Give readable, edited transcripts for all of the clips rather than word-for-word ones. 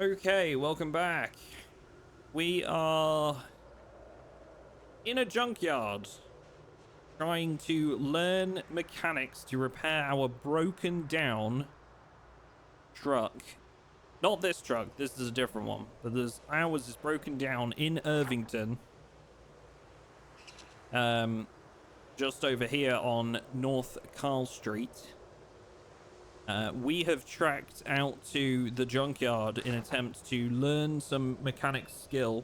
Okay, welcome back. We are in a junkyard trying to learn mechanics to repair our broken down truck. Not this truck, this is a different one. But ours is broken down in Irvington. Just over here on North Carl Street. We have tracked out to the junkyard in attempt to learn some mechanics skill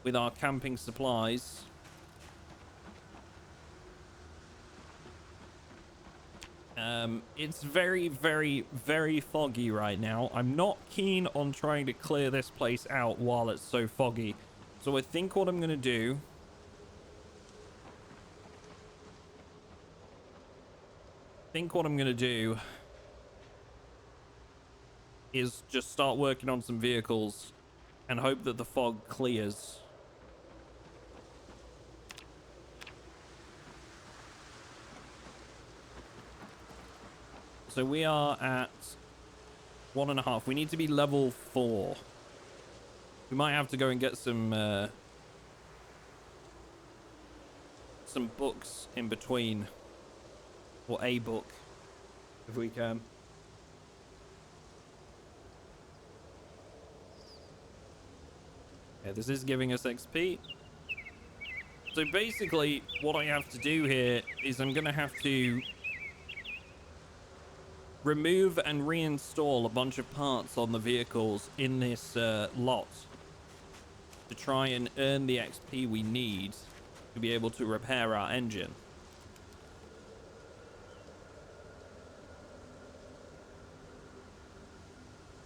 with our camping supplies. It's very, very, very foggy right now. I'm not keen on trying to clear this place out while it's so foggy. So I think what I'm going to do is just start working on some vehicles and hope that the fog clears. So we are at 1.5. We need to be level 4. We might have to go and get some books in between, or a book if we can. Yeah, this is giving us XP. So basically what I have to do here is I'm gonna have to remove and reinstall a bunch of parts on the vehicles in this lot to try and earn the XP we need to be able to repair our engine.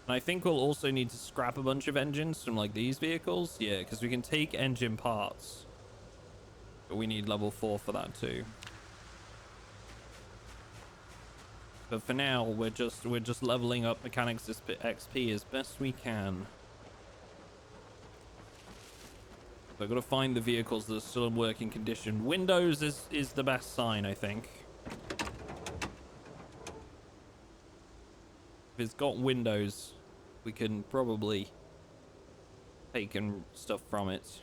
And I think we'll also need to scrap a bunch of engines from like these vehicles. Yeah, because we can take engine parts, but we need level 4 for that too. But for now, we're just leveling up mechanics XP as best we can. So I've got to find the vehicles that are still in working condition. Windows is the best sign, I think. If it's got windows, we can probably take stuff from it.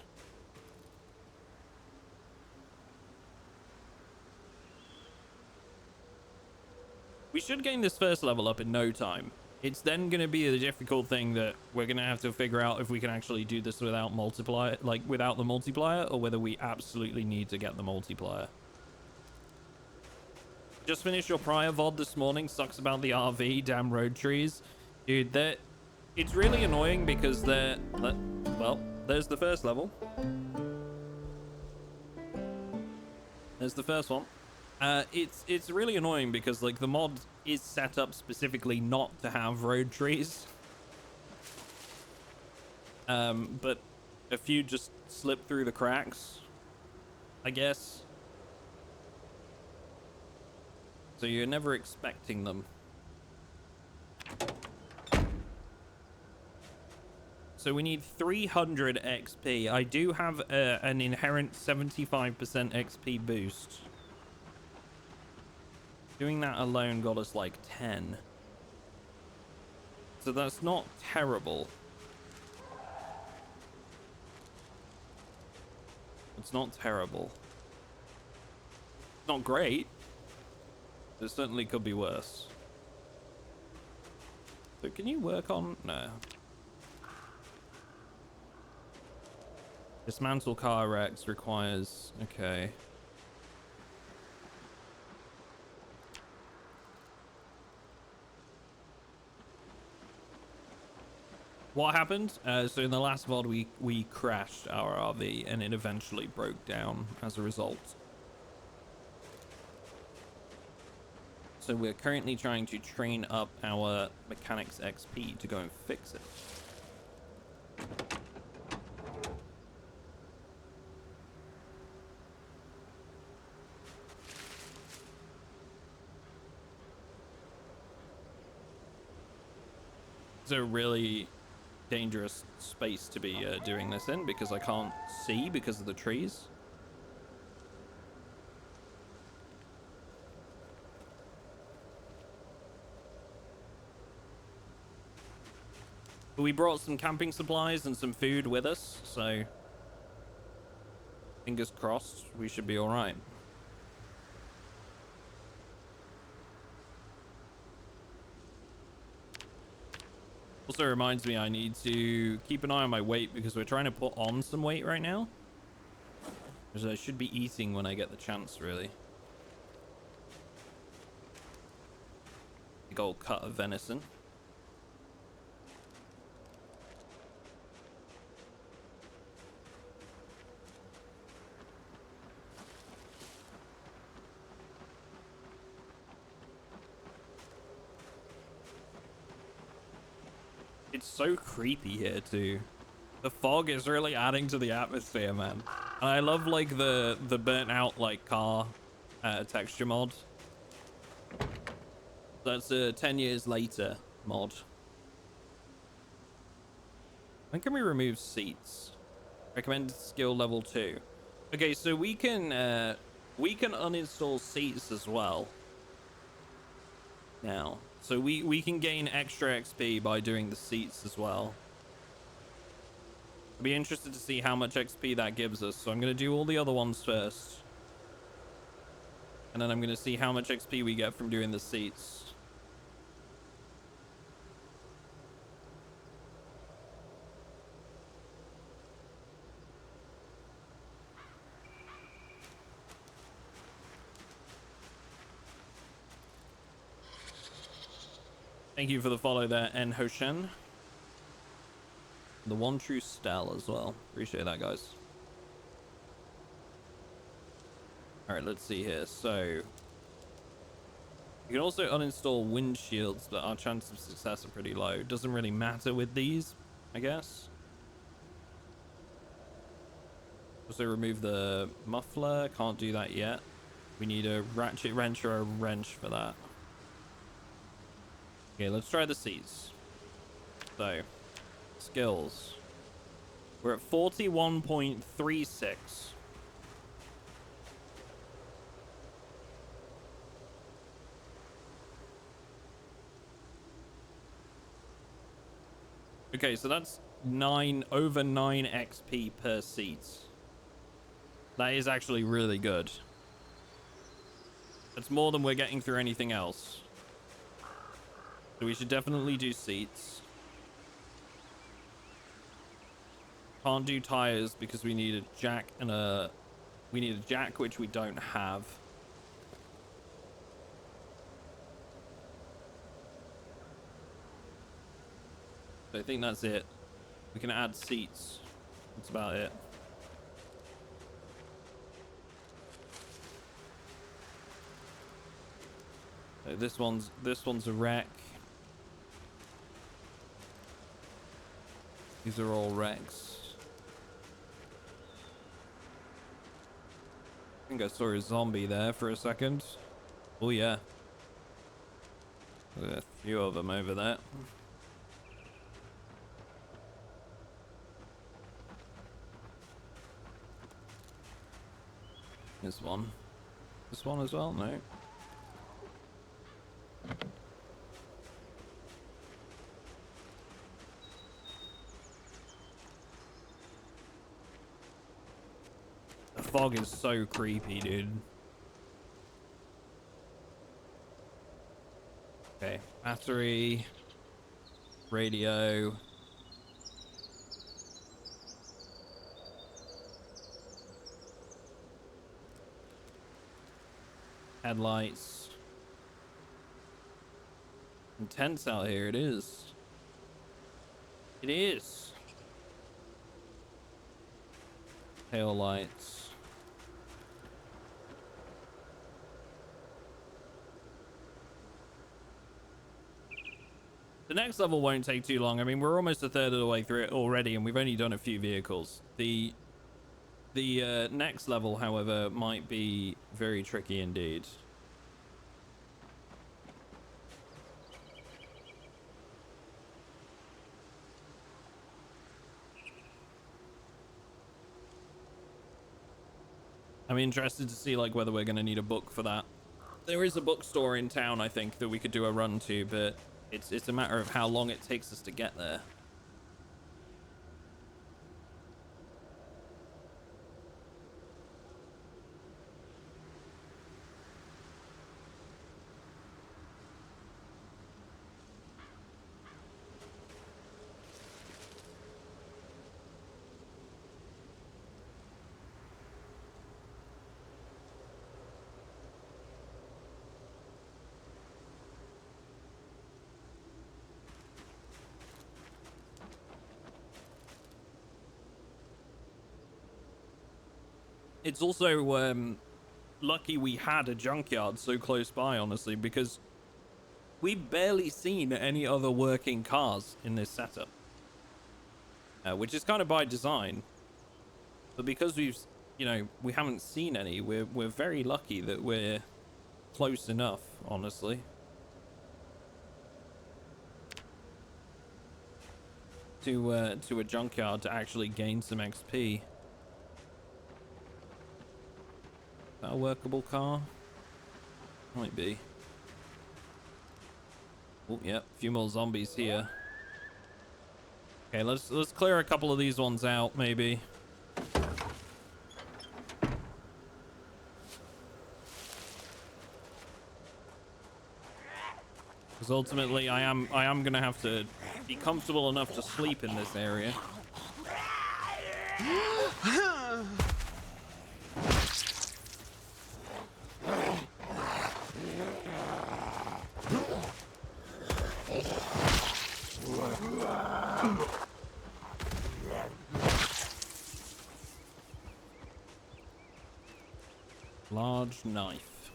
We should gain this first level up in no time. It's then going to be the difficult thing that we're going to have to figure out if we can actually do this without multiplier, like without the multiplier, or whether we absolutely need to get the multiplier. Just finished your prior VOD this morning. Sucks about the RV, damn road trees. Dude, it's really annoying because well, there's the first level. There's the first one. It's really annoying because like the mod is set up specifically not to have road trees. But a few just slip through the cracks, I guess. So you're never expecting them. So we need 300 XP. I do have an inherent 75% XP boost. Doing that alone got us like 10. So that's not terrible. It's not terrible. It's not great. It certainly could be worse. So can you work on... No. Dismantle car wrecks requires... Okay. What happened? So in the last VOD, we crashed our RV and it eventually broke down as a result. So we're currently trying to train up our mechanics XP to go and fix it. It's a really dangerous space to be doing this in because I can't see because of the trees. But we brought some camping supplies and some food with us, so fingers crossed we should be all right. Also reminds me I need to keep an eye on my weight because we're trying to put on some weight right now. Because I should be eating when I get the chance, really. Big old cut of venison. It's so creepy here too. The fog is really adding to the atmosphere, man. And I love like the burnt out like car texture mod. That's a 10 years later mod. When can we remove seats? Recommended skill level 2. Okay, so we can uninstall seats as well. Now, so we can gain extra XP by doing the seats as well. I'd be interested to see how much XP that gives us. So I'm going to do all the other ones first. And then I'm going to see how much XP we get from doing the seats. Thank you for the follow there, N Hoshen. The one true Stal as well. Appreciate that, guys. All right, let's see here. So you can also uninstall windshields, but our chances of success are pretty low. Doesn't really matter with these, I guess. Also remove the muffler. Can't do that yet. We need a ratchet wrench or a wrench for that. Okay, let's try the seats. So, skills. We're at 41.36. Okay, so that's over 9 XP per seat. That is actually really good. That's more than we're getting through anything else. So we should definitely do seats. Can't do tires because we need a jack and we need a jack, which we don't have. So I think that's it. We can add seats. That's about it. So this one's a wreck. These are all wrecks. I think I saw a zombie there for a second. Oh yeah. There's a few of them over there. This one. This one as well? No. The fog is so creepy, dude. Okay, battery, radio. Headlights. Intense out here, it is. It is. Tail lights. The next level won't take too long. I mean, we're almost a third of the way through it already, and we've only done a few vehicles. The next level, however, might be very tricky indeed. I'm interested to see like whether we're going to need a book for that. There is a bookstore in town, I think, that we could do a run to, but it's a matter of how long it takes us to get there. It's also lucky we had a junkyard so close by, honestly, because we've barely seen any other working cars in this setup, which is kind of by design. But because we've, you know, we haven't seen any, we're very lucky that we're close enough, honestly. To a junkyard to actually gain some XP. Is that a workable car? Might be. Oh, yeah, a few more zombies here. Okay, let's clear a couple of these ones out, maybe. Because ultimately, I am gonna have to be comfortable enough to sleep in this area. Large knife.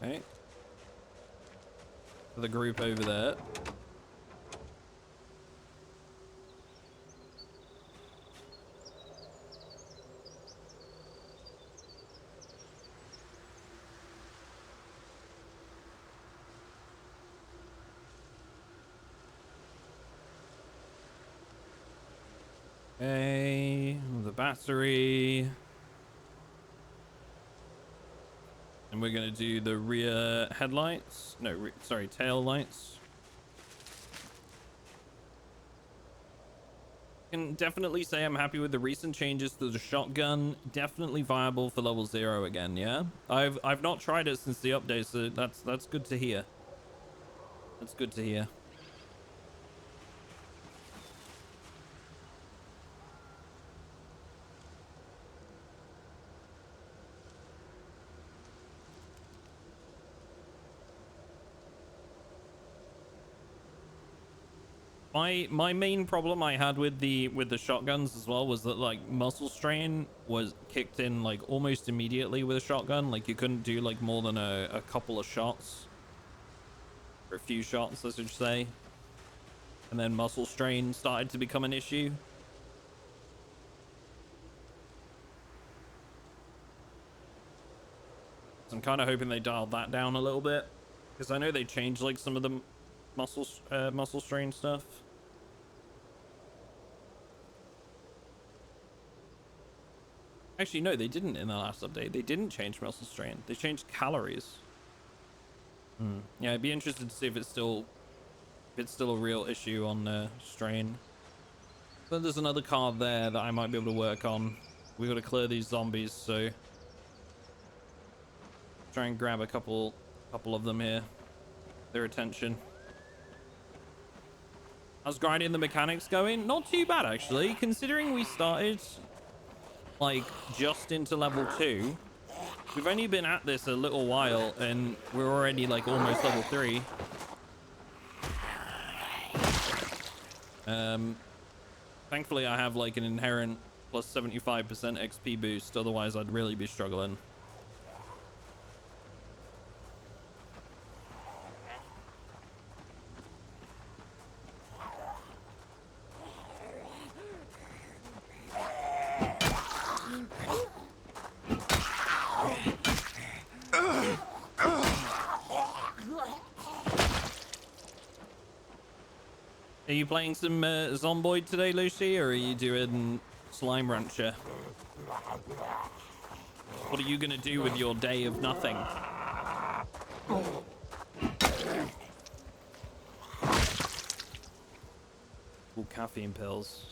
Okay. For the group over there. Okay, the battery. And we're going to do the rear headlights. No, sorry, tail lights. Can definitely say I'm happy with the recent changes to the shotgun. Definitely viable for level 0 again, yeah? I've not tried it since the update, so that's good to hear. That's good to hear. My main problem I had with the shotguns as well was that like muscle strain was kicked in like almost immediately with a shotgun. Like you couldn't do like more than a couple of shots, or a few shots, I should say, and then muscle strain started to become an issue. So I'm kind of hoping they dialed that down a little bit, because I know they changed like some of the muscle strain stuff. Actually, no, they didn't in the last update. They didn't change muscle strain. They changed calories. Yeah, I'd be interested to see if it's still a real issue on strain. But there's another car there that I might be able to work on. We got to clear these zombies, so try and grab a couple of them here. Their attention. How's grinding the mechanics going? Not too bad, actually, considering we started like just into level 2. We've only been at this a little while and we're already like almost level 3. Thankfully I have like an inherent plus 75% XP boost, otherwise I'd really be struggling. Are you playing some Zomboid today, Lucy, or are you doing Slime Rancher? What are you gonna do with your day of nothing? Ooh, caffeine pills.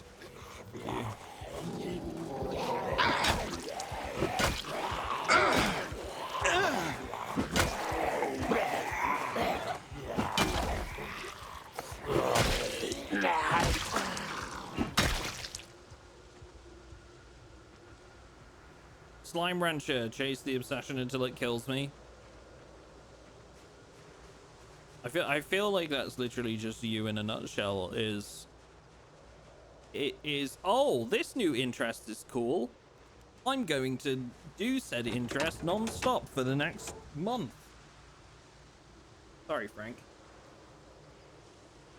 Slime Rancher, chase the obsession until it kills me. I feel like that's literally just you in a nutshell. It is oh, this new interest is cool. I'm going to do said interest non-stop for the next month. Sorry, Frank.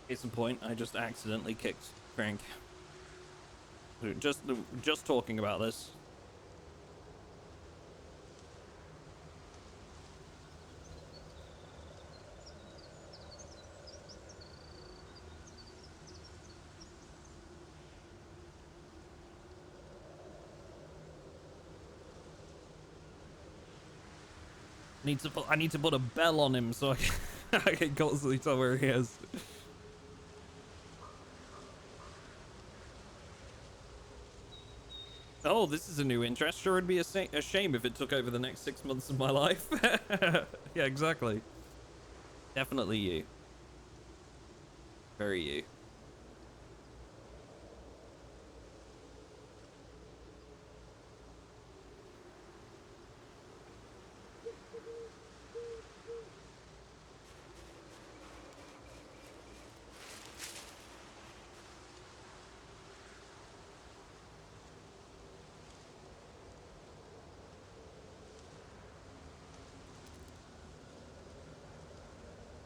Case in point, I just accidentally kicked Frank. Just talking about this. I need to put a bell on him so I can constantly tell where he is. Oh, this is a new interest. Sure, it'd be a shame if it took over the next 6 months of my life. Yeah, exactly. Definitely you. Very you.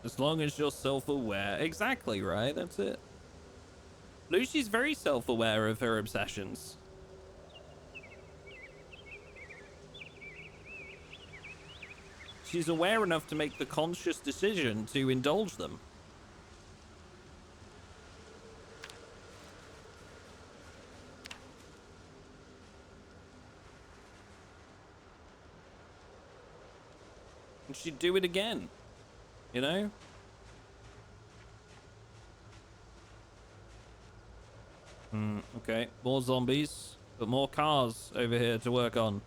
As long as you're self-aware. Exactly, right? That's it. Lucy's very self-aware of her obsessions. She's aware enough to make the conscious decision to indulge them. And she'd do it again. You know? Okay. More zombies, but more cars over here to work on.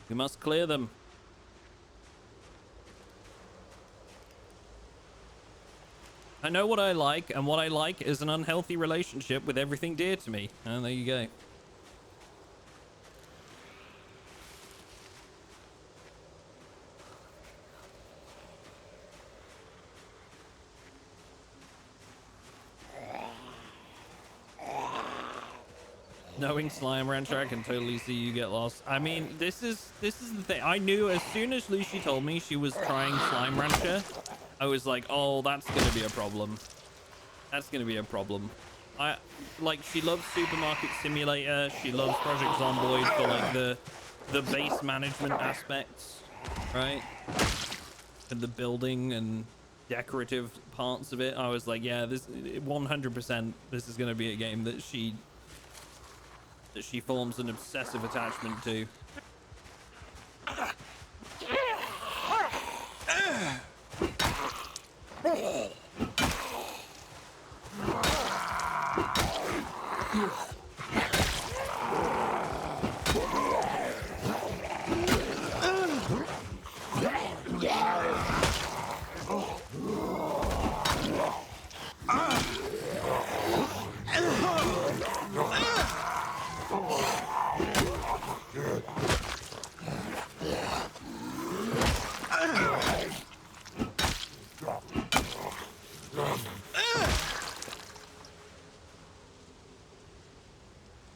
We must clear them. I know what I like, and what I like is an unhealthy relationship with everything dear to me. And there you go. Knowing Slime Rancher, I can totally see you get lost. I mean, this is the thing. I knew as soon as Lucy told me she was trying Slime Rancher, I was like, oh, that's gonna be a problem. That's gonna be a problem. She loves Supermarket Simulator. She loves Project Zomboid for like the base management aspects, right? And the building and decorative parts of it. I was like, yeah, this 100%. This is gonna be a game that she forms an obsessive attachment to.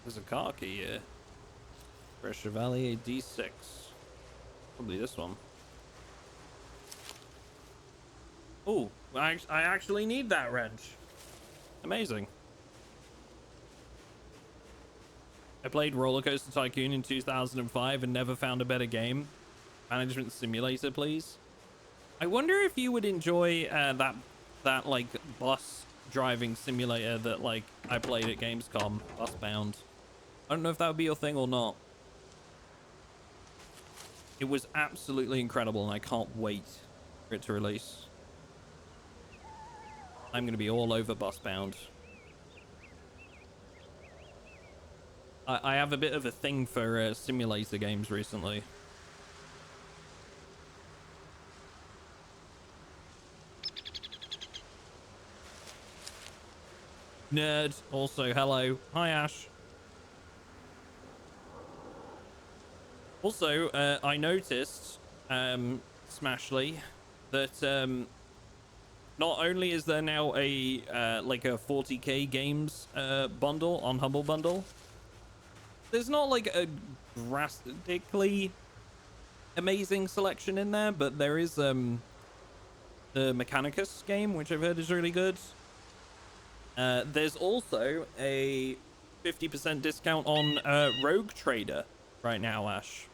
There's a car key here. For a Chevalier D6. Probably this one. Oh, I actually need that wrench. Amazing. I played Roller Coaster Tycoon in 2005 and never found a better game. Management Simulator, please. I wonder if you would enjoy that like bus driving simulator that like I played at Gamescom, Busbound. I don't know if that would be your thing or not. It was absolutely incredible and I can't wait for it to release. I'm going to be all over Busbound. I have a bit of a thing for simulator games recently. Nerd, also, hello. Hi, Ash. Also, I noticed, Smashly, that not only is there now a like a 40k games bundle on Humble Bundle, there's not like a drastically amazing selection in there, but there is the Mechanicus game, which I've heard is really good. There's also a 50% discount on Rogue Trader right now, Ash.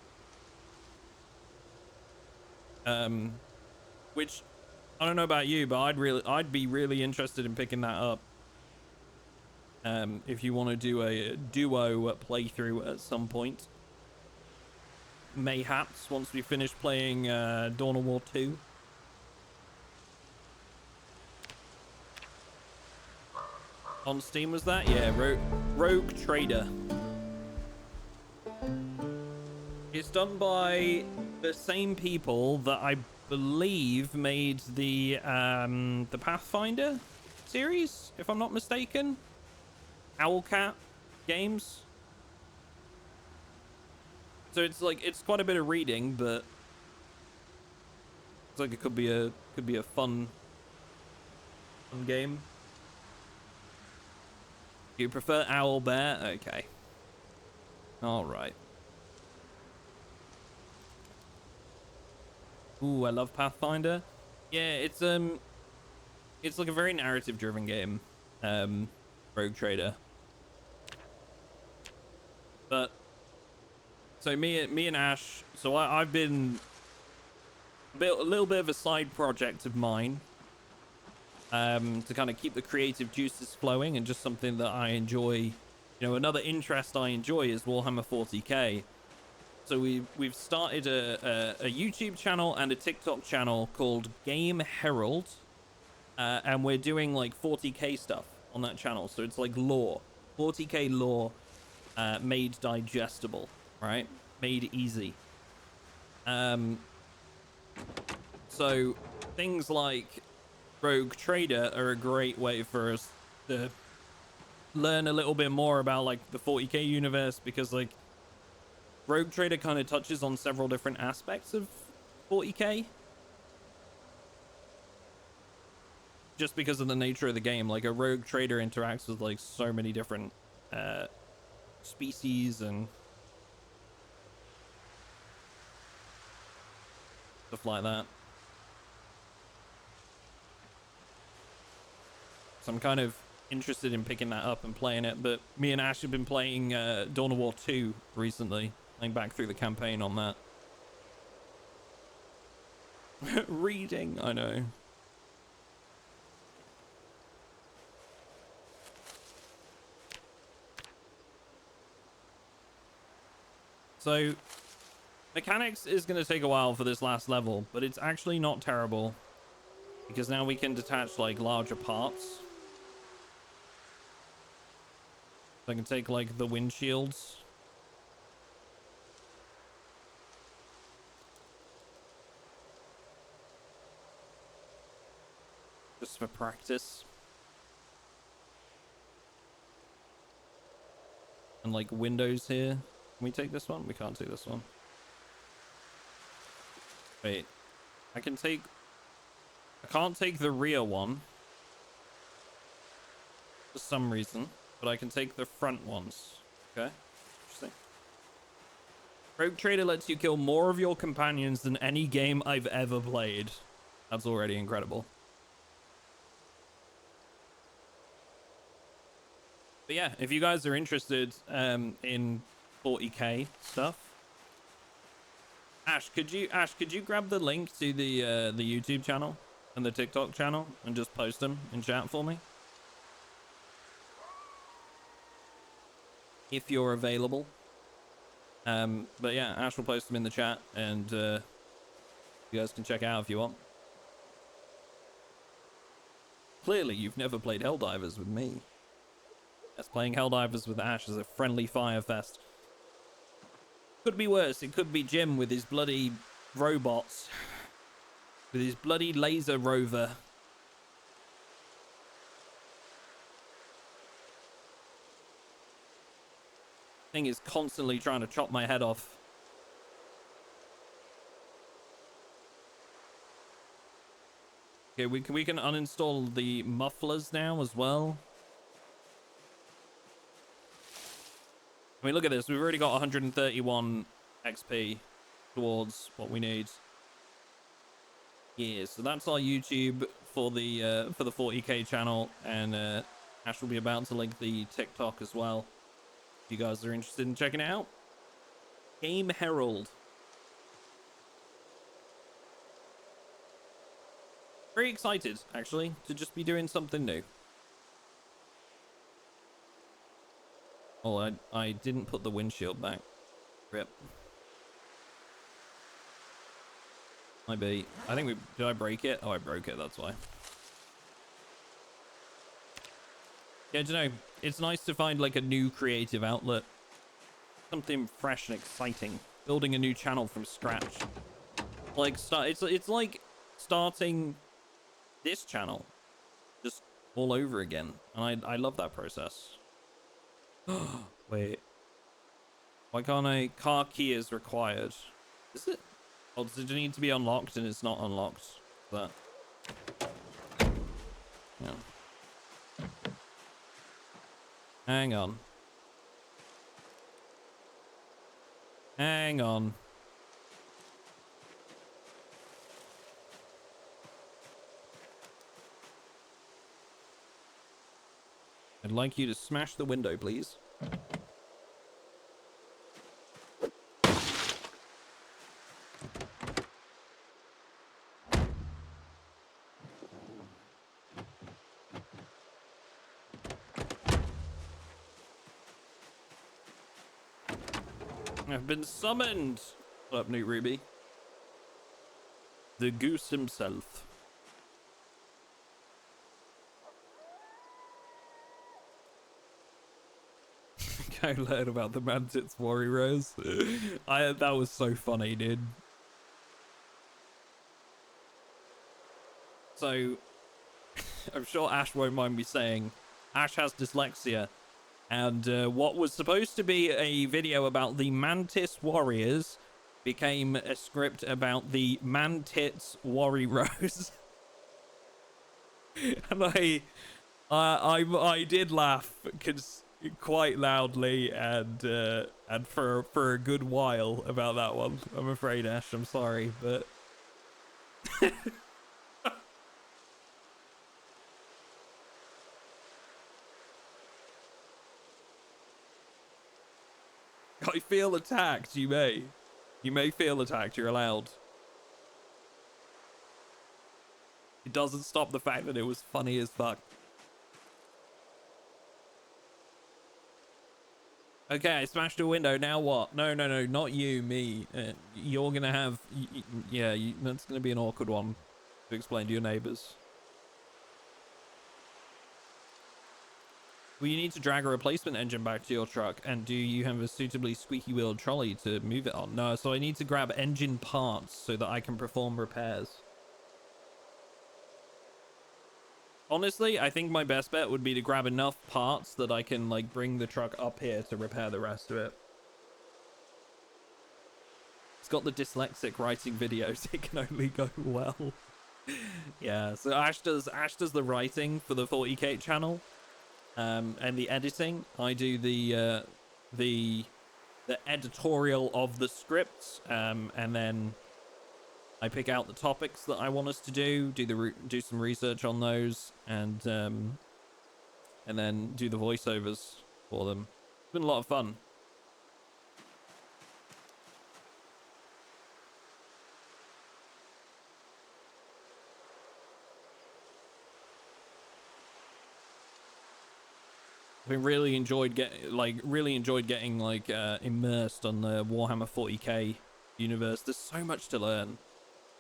Which I don't know about you, but I'd be really interested in picking that up. If you want to do a duo playthrough at some point. Mayhaps once we finish playing Dawn of War 2. On Steam, was that? Yeah, Rogue Trader. It's done by the same people that I believe made the Pathfinder series, if I'm not mistaken. Owlcat Games. So it's like it's quite a bit of reading, but it's like it could be a fun game. You prefer Owlbear? Okay. All right. Ooh, I love Pathfinder. Yeah, it's like a very narrative driven game. Rogue Trader. But so me and Ash, so I've been built a little bit of a side project of mine. To kind of keep the creative juices flowing, and just something that I enjoy. You know, another interest I enjoy is Warhammer 40k. So we've started a YouTube channel and a TikTok channel called Game Herald, and we're doing like 40k stuff on that channel. So it's like lore, 40k lore, made digestible, right? Made easy. So things like Rogue Trader are a great way for us to learn a little bit more about like the 40k universe, because like Rogue Trader kind of touches on several different aspects of 40k, just because of the nature of the game. Like a Rogue Trader interacts with like so many different species and stuff like that. So I'm kind of interested in picking that up and playing it. But me and Ash have been playing Dawn of War 2 recently, playing back through the campaign on that. Reading, I know. So mechanics is going to take a while for this last level, but it's actually not terrible, because now we can detach like larger parts. So I can take like the windshields. Just for practice. And like windows here. Can we take this one? We can't take this one. Wait. I can't take the rear one. For some reason. But I can take the front ones. Okay. Interesting. Rogue Trader lets you kill more of your companions than any game I've ever played. That's already incredible. But yeah, if you guys are interested in 40k stuff, Ash, could you grab the link to the YouTube channel and the TikTok channel and just post them in chat for me? If you're available. But yeah, Ash will post them in the chat, and you guys can check out if you want. Clearly, you've never played Helldivers with me. Yes, playing Helldivers with Ash is a friendly fire fest. Could be worse. It could be Jim with his bloody robots. With his bloody laser rover. Thing is constantly trying to chop my head off. Okay, we can uninstall the mufflers now as well. I mean, look at this. We've already got 131 XP towards what we need. Yeah, so that's our YouTube for the 40k channel, and Ash will be about to link the TikTok as well. If you guys are interested in checking it out. Game Herald. Very excited, actually, to just be doing something new. Oh, I didn't put the windshield back. Rip. Might be. I think did I break it? Oh, I broke it, that's why. Yeah, I don't know. It's nice to find like a new creative outlet. Something fresh and exciting. Building a new channel from scratch. Like, it's like starting this channel just all over again. And I love that process. Wait. Why can't I? Car key is required. Is it? Oh, does it need to be unlocked and it's not unlocked? That. Yeah. Hang on. Hang on. I'd like you to smash the window, please. I've been summoned. What up, Newt Ruby? The goose himself. I learned about the Mantis warriors. That was so funny, dude. So, I'm sure Ash won't mind me saying, Ash has dyslexia. And what was supposed to be a video about the Mantis warriors became a script about the Mantits warriors. And I did laugh quite loudly and for a good while about that one. I'm afraid, Ash. I'm sorry, but I feel attacked. You may feel attacked. You're allowed. It doesn't stop the fact that it was funny as fuck. Okay, I smashed a window. Now what? No, not you, me. You're gonna have... yeah, that's gonna be an awkward one to explain to your neighbors. Well, you need to drag a replacement engine back to your truck, and do you have a suitably squeaky-wheeled trolley to move it on? No, so I need to grab engine parts so that I can perform repairs. Honestly, I think my best bet would be to grab enough parts that I can, like, bring the truck up here to repair the rest of it. It's got the dyslexic writing videos. It can only go well. Yeah, so Ash does the writing for the 40k channel, and the editing. I do the editorial of the scripts, and then I pick out the topics that I want us to do some research on those, and then do the voiceovers for them. It's been a lot of fun. I've been really enjoyed getting immersed on the Warhammer 40k universe. There's so much to learn.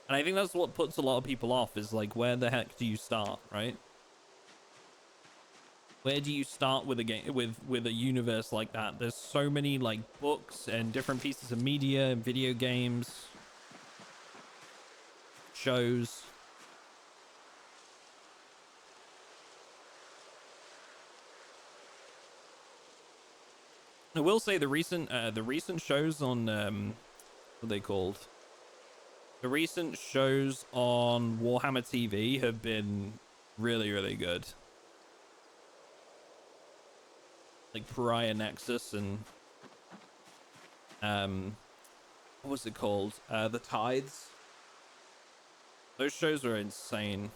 And I think that's what puts a lot of people off, is like, where the heck do you start, right? Where do you start with a game, with a universe like that? There's so many like books and different pieces of media, video games, shows. I will say the recent shows on what are they called? The recent shows on Warhammer TV have been really, really good. Like Pariah Nexus and what was it called? The Tides. Those shows were insane.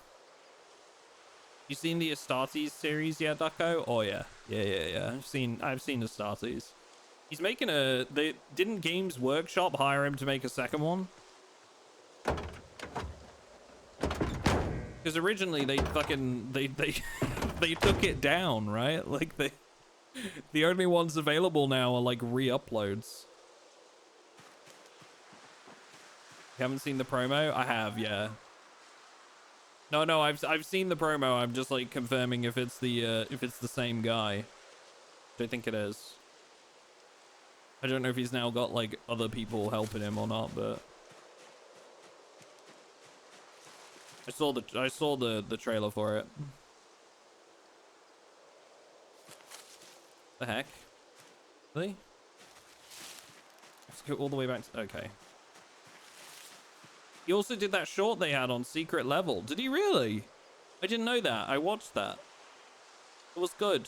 You seen the Astartes series yet, Ducko? Oh yeah. Yeah. I've seen Astartes. He's making didn't Games Workshop hire him to make a second one? Because originally they they took it down, right? Like the only ones available now are like re-uploads. You haven't seen the promo? I have, yeah. No, I've seen the promo. I'm just like confirming if it's the same guy. I think it is. I don't know if he's now got like other people helping him or not, but I saw the trailer for it. The heck? Really? Let's go all the way back to, okay. He also did that short they had on Secret Level. Did he really? I didn't know that. I watched that. It was good.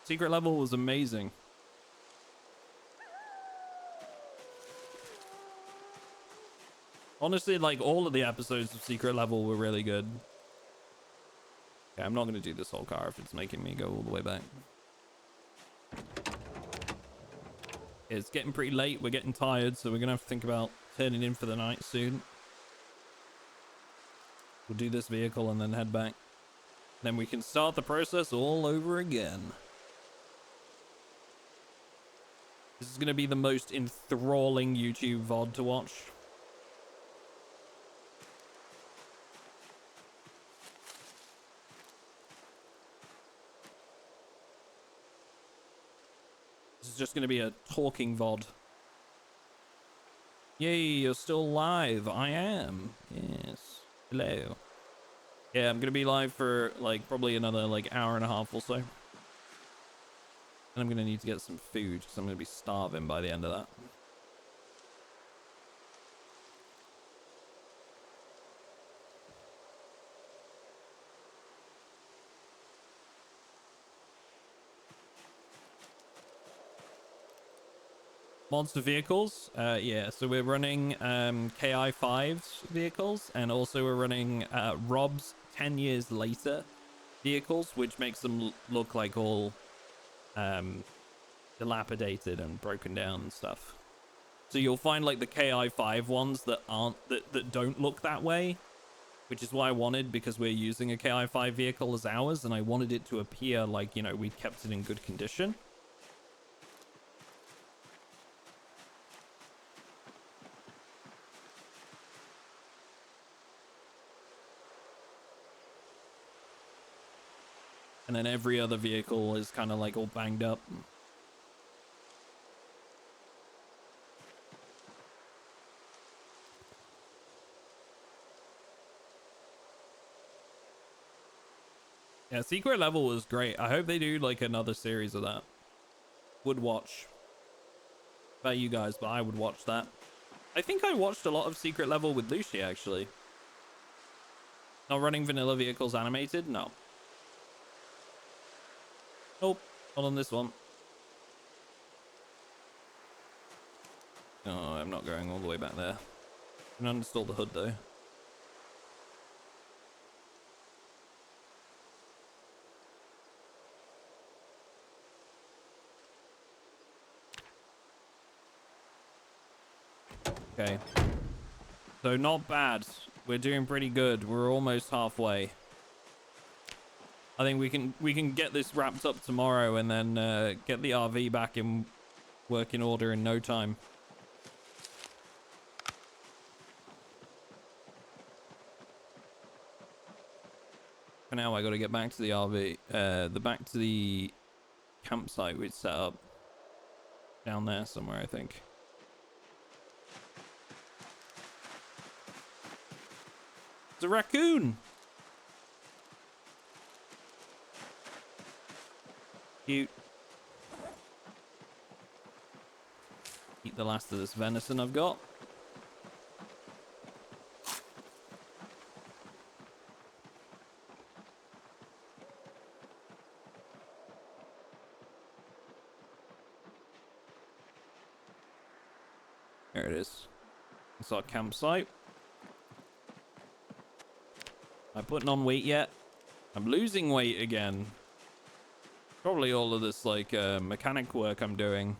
Secret Level was amazing. Honestly, like, all of the episodes of Secret Level were really good. Okay, I'm not going to do this whole car if it's making me go all the way back. It's getting pretty late. We're getting tired, so we're going to have to think about turning in for the night soon. We'll do this vehicle and then head back. Then we can start the process all over again. This is going to be the most enthralling YouTube VOD to watch. This is just going to be a talking VOD. Yay, you're still live. I am. Yes. Hello. Yeah, I'm going to be live for like probably another like hour and a half or so. And I'm going to need to get some food because I'm going to be starving by the end of that. Monster vehicles, yeah, so we're running KI5's vehicles, and also we're running Rob's 10 years later vehicles, which makes them look like all dilapidated and broken down and stuff. So you'll find like the KI5 ones that aren't that don't look that way, which is why I wanted, because we're using a KI5 vehicle as ours, and I wanted it to appear like, you know, we kept it in good condition. And then every other vehicle is kind of like all banged up. Yeah, Secret Level was great. I hope they do like another series of that. Would watch. About you guys, but I would watch that. I think I watched a lot of Secret Level with Lucy, actually. Not running vanilla vehicles animated? No. Nope, not on this one. No, I'm not going all the way back there. I can uninstall the hood though. Okay. So not bad. We're doing pretty good. We're almost halfway. I think we can get this wrapped up tomorrow and then get the RV back in working order in no time. For now, I got to get back to the RV, back to the campsite we'd set up down there somewhere, I think. It's a raccoon. Cute. Eat the last of this venison I've got. There it is. It's our campsite. Am I putting on weight yet? I'm losing weight again. Probably all of this, like, mechanic work I'm doing.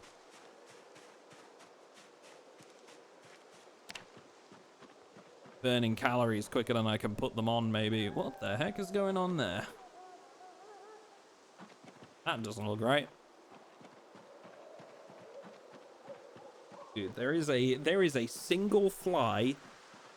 Burning calories quicker than I can put them on, maybe. What the heck is going on there? That doesn't look right. Dude, there is a single fly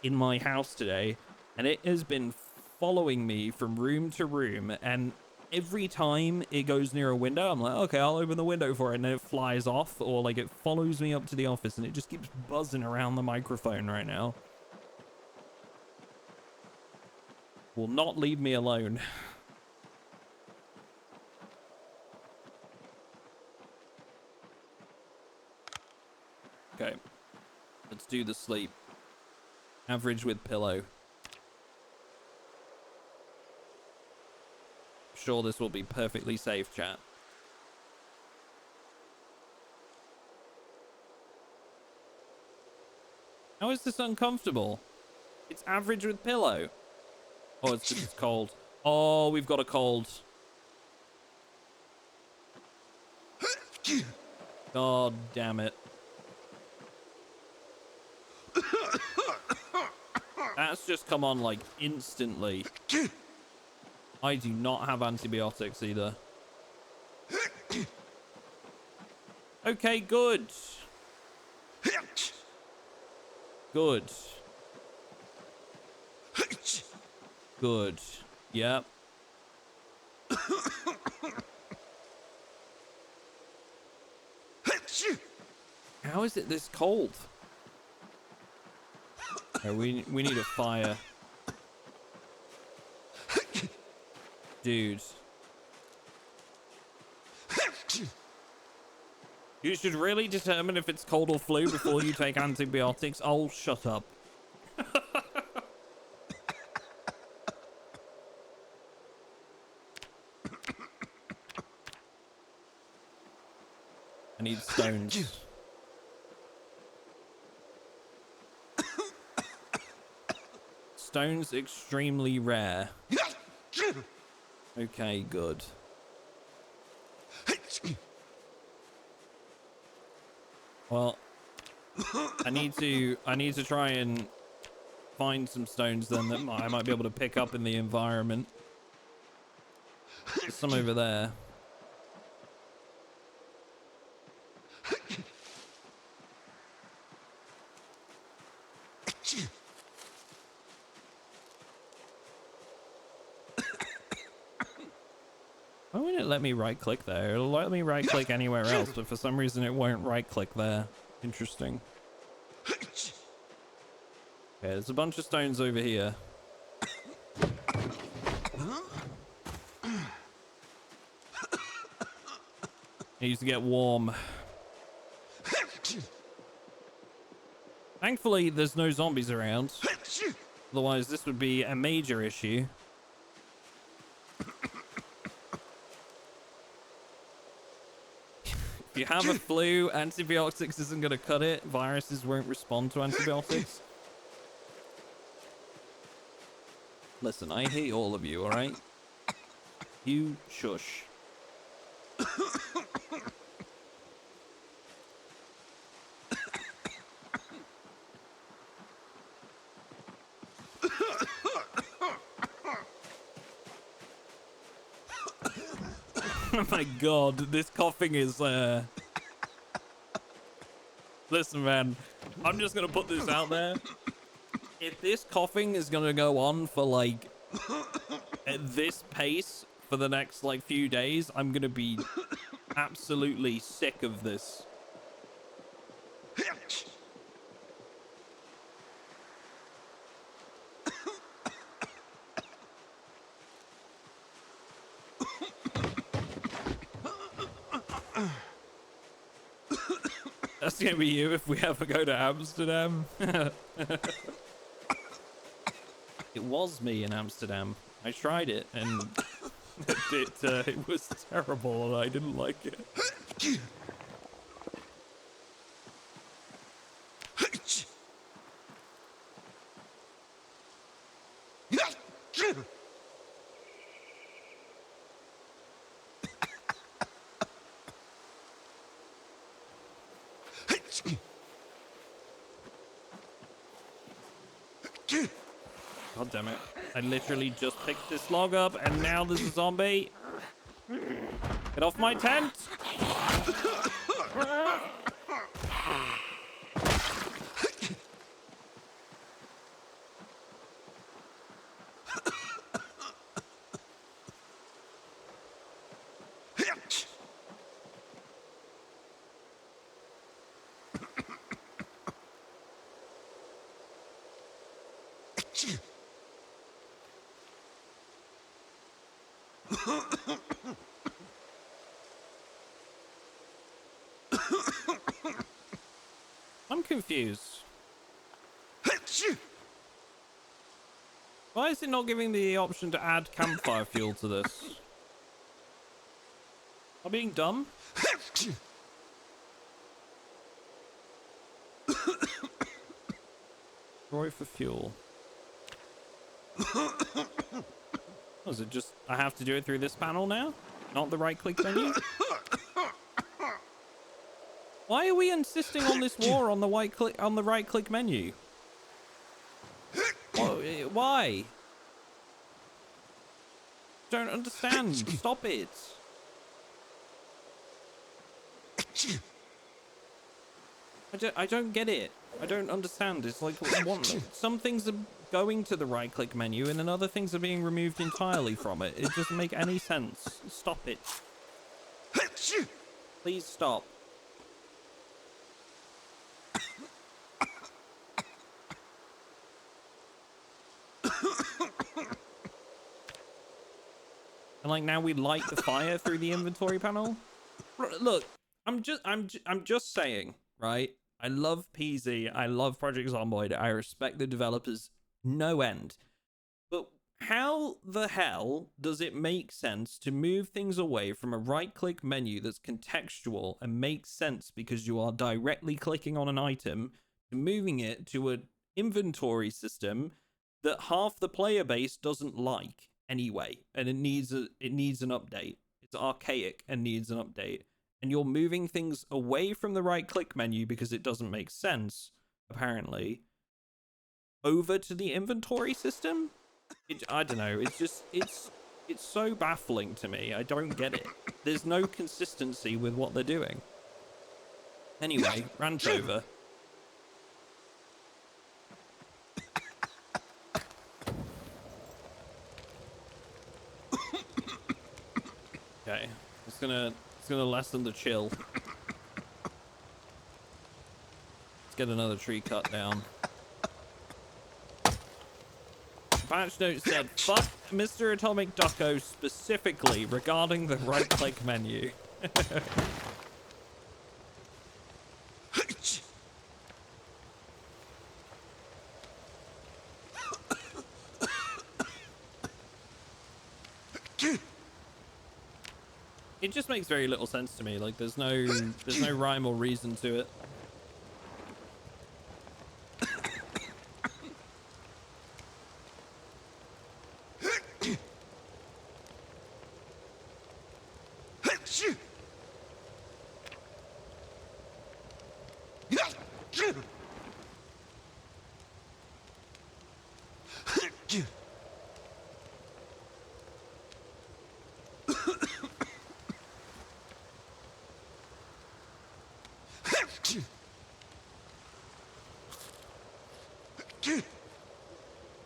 in my house today, and it has been following me from room to room, and every time it goes near a window, I'm like, okay, I'll open the window for it, and then it flies off, or like it follows me up to the office, and it just keeps buzzing around the microphone right now. Will not leave me alone. Okay, let's do the sleep. Average with pillow. Sure, this will be perfectly safe, chat. How is this uncomfortable? It's average with pillow. Oh, it's just cold. Oh, we've got a cold. God damn it. That's just come on like instantly. I do not have antibiotics either. Okay, good. Good. Good. Yep. How is it this cold? Okay, we need a fire. Dude. You should really determine if it's cold or flu before you take antibiotics. Oh, shut up. I need stones. Stones extremely rare. Okay, good. Well, I need to try and find some stones then that I might be able to pick up in the environment. There's some over there. Why won't it let me right click there? It'll let me right click anywhere else, but for some reason it won't right click there. Interesting. Okay, there's a bunch of stones over here. Needs to get warm. Thankfully, there's no zombies around. Otherwise, this would be a major issue. If you have a flu, antibiotics isn't going to cut it. Viruses won't respond to antibiotics. Listen, I hate all of you, alright? You shush. Oh my god, this coughing is, Listen, man, I'm just gonna put this out there. If this coughing is gonna go on for, like, at this pace for the next, like, few days, I'm gonna be absolutely sick of this. That's gonna be you if we ever go to Amsterdam. It was me in Amsterdam. I tried it and it was terrible and I didn't like it. God damn it. I literally just picked this log up and now there's a zombie. Get off my tent! I'm confused. Why is it not giving me the option to add campfire fuel to this? Am I being dumb? Destroy for fuel. Was it just I have to do it through this panel now? Not the right click menu? Why are we insisting on this war on the right click menu? Why? Don't understand. Stop it. I don't get it. I don't understand. It's like some things are going to the right click menu and then other things are being removed entirely from it. It doesn't make any sense. Stop it. Please stop. And like now we light the fire through the inventory panel. Look, I'm just saying, right? I love PZ. I love Project Zomboid. I respect the developers no end. But how the hell does it make sense to move things away from a right-click menu that's contextual and makes sense because you are directly clicking on an item to moving it to an inventory system that half the player base doesn't like anyway, and it needs an update. It's archaic and needs an update. And you're moving things away from the right click menu because it doesn't make sense, apparently, over to the inventory system? I don't know. It's so baffling to me. I don't get it. There's no consistency with what they're doing. Anyway, rant over. Okay, it's gonna lessen the chill. Let's get another tree cut down. The patch note said, fuck MrAtomicDuck specifically regarding the right click menu. It just makes very little sense to me. Like there's no rhyme or reason to it.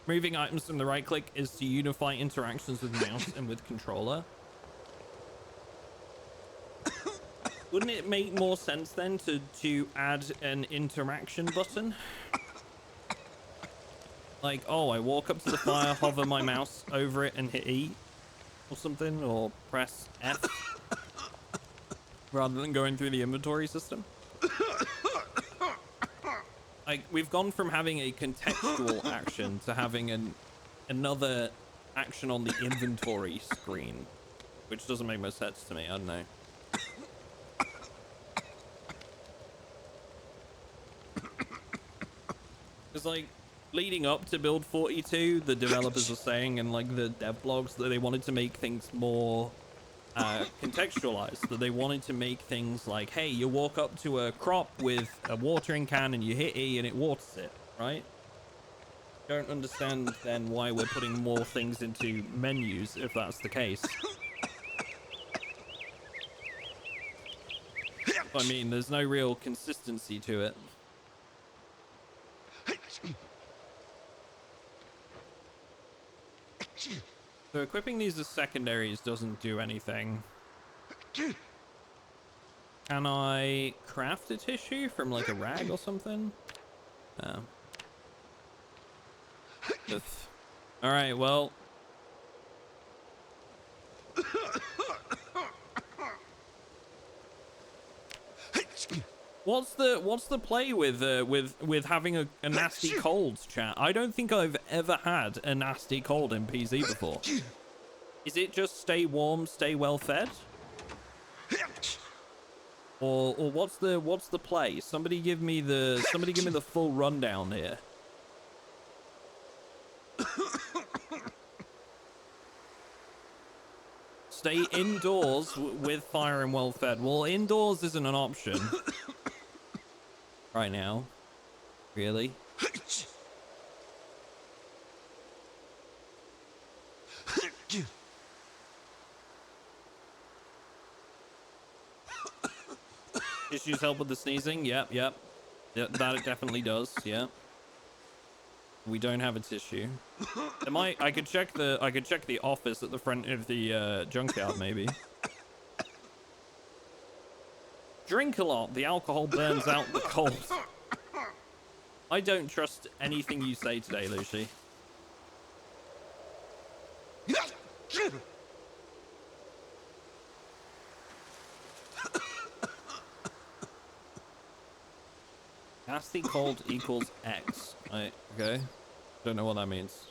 Moving items from the right click is to unify interactions with mouse and with controller. Wouldn't it make more sense then to add an interaction button? Like, oh, I walk up to the fire, hover my mouse over it and hit E or something, or press F rather than going through the inventory system. Like, we've gone from having a contextual action to having another action on the inventory screen, which doesn't make much sense to me. I don't know. It's like, leading up to build 42, the developers were saying in like the dev blogs that they wanted to make things more contextualized, that they wanted to make things like, hey, you walk up to a crop with a watering can and you hit E and it waters it, right? don't understand then why we're putting more things into menus if that's the case. I mean, there's no real consistency to it. So equipping these as secondaries doesn't do anything. Can I craft a tissue from like a rag or something? No. All right, well. What's the play with having a nasty cold, chat? I don't think I've ever had a nasty cold in PZ before. Is it just stay warm, stay well fed? Or what's the play? Somebody give me the full rundown here. Stay indoors with fire and well fed. Well, indoors isn't an option right now. Really? Issues help with the sneezing? Yep. That it definitely does. Yeah. We don't have a tissue. I could check the office at the front of the junkyard maybe. Drink a lot. The alcohol burns out the cold. I don't trust anything you say today, Lucy. Nasty cold equals X. Right, okay. Don't know what that means.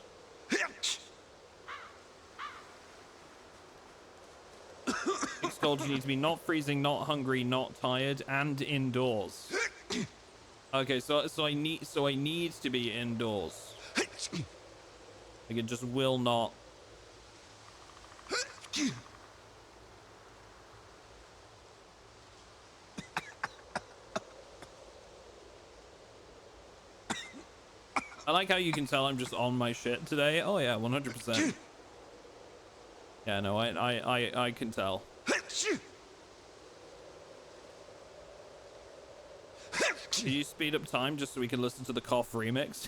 X cold, you need to be not freezing, not hungry, not tired, and indoors. Okay, so I need to be indoors. Like it just will not. I like how you can tell I'm just on my shit today. Oh yeah, 100%. Yeah, no, I can tell. Do you speed up time just so we can listen to the cough remix?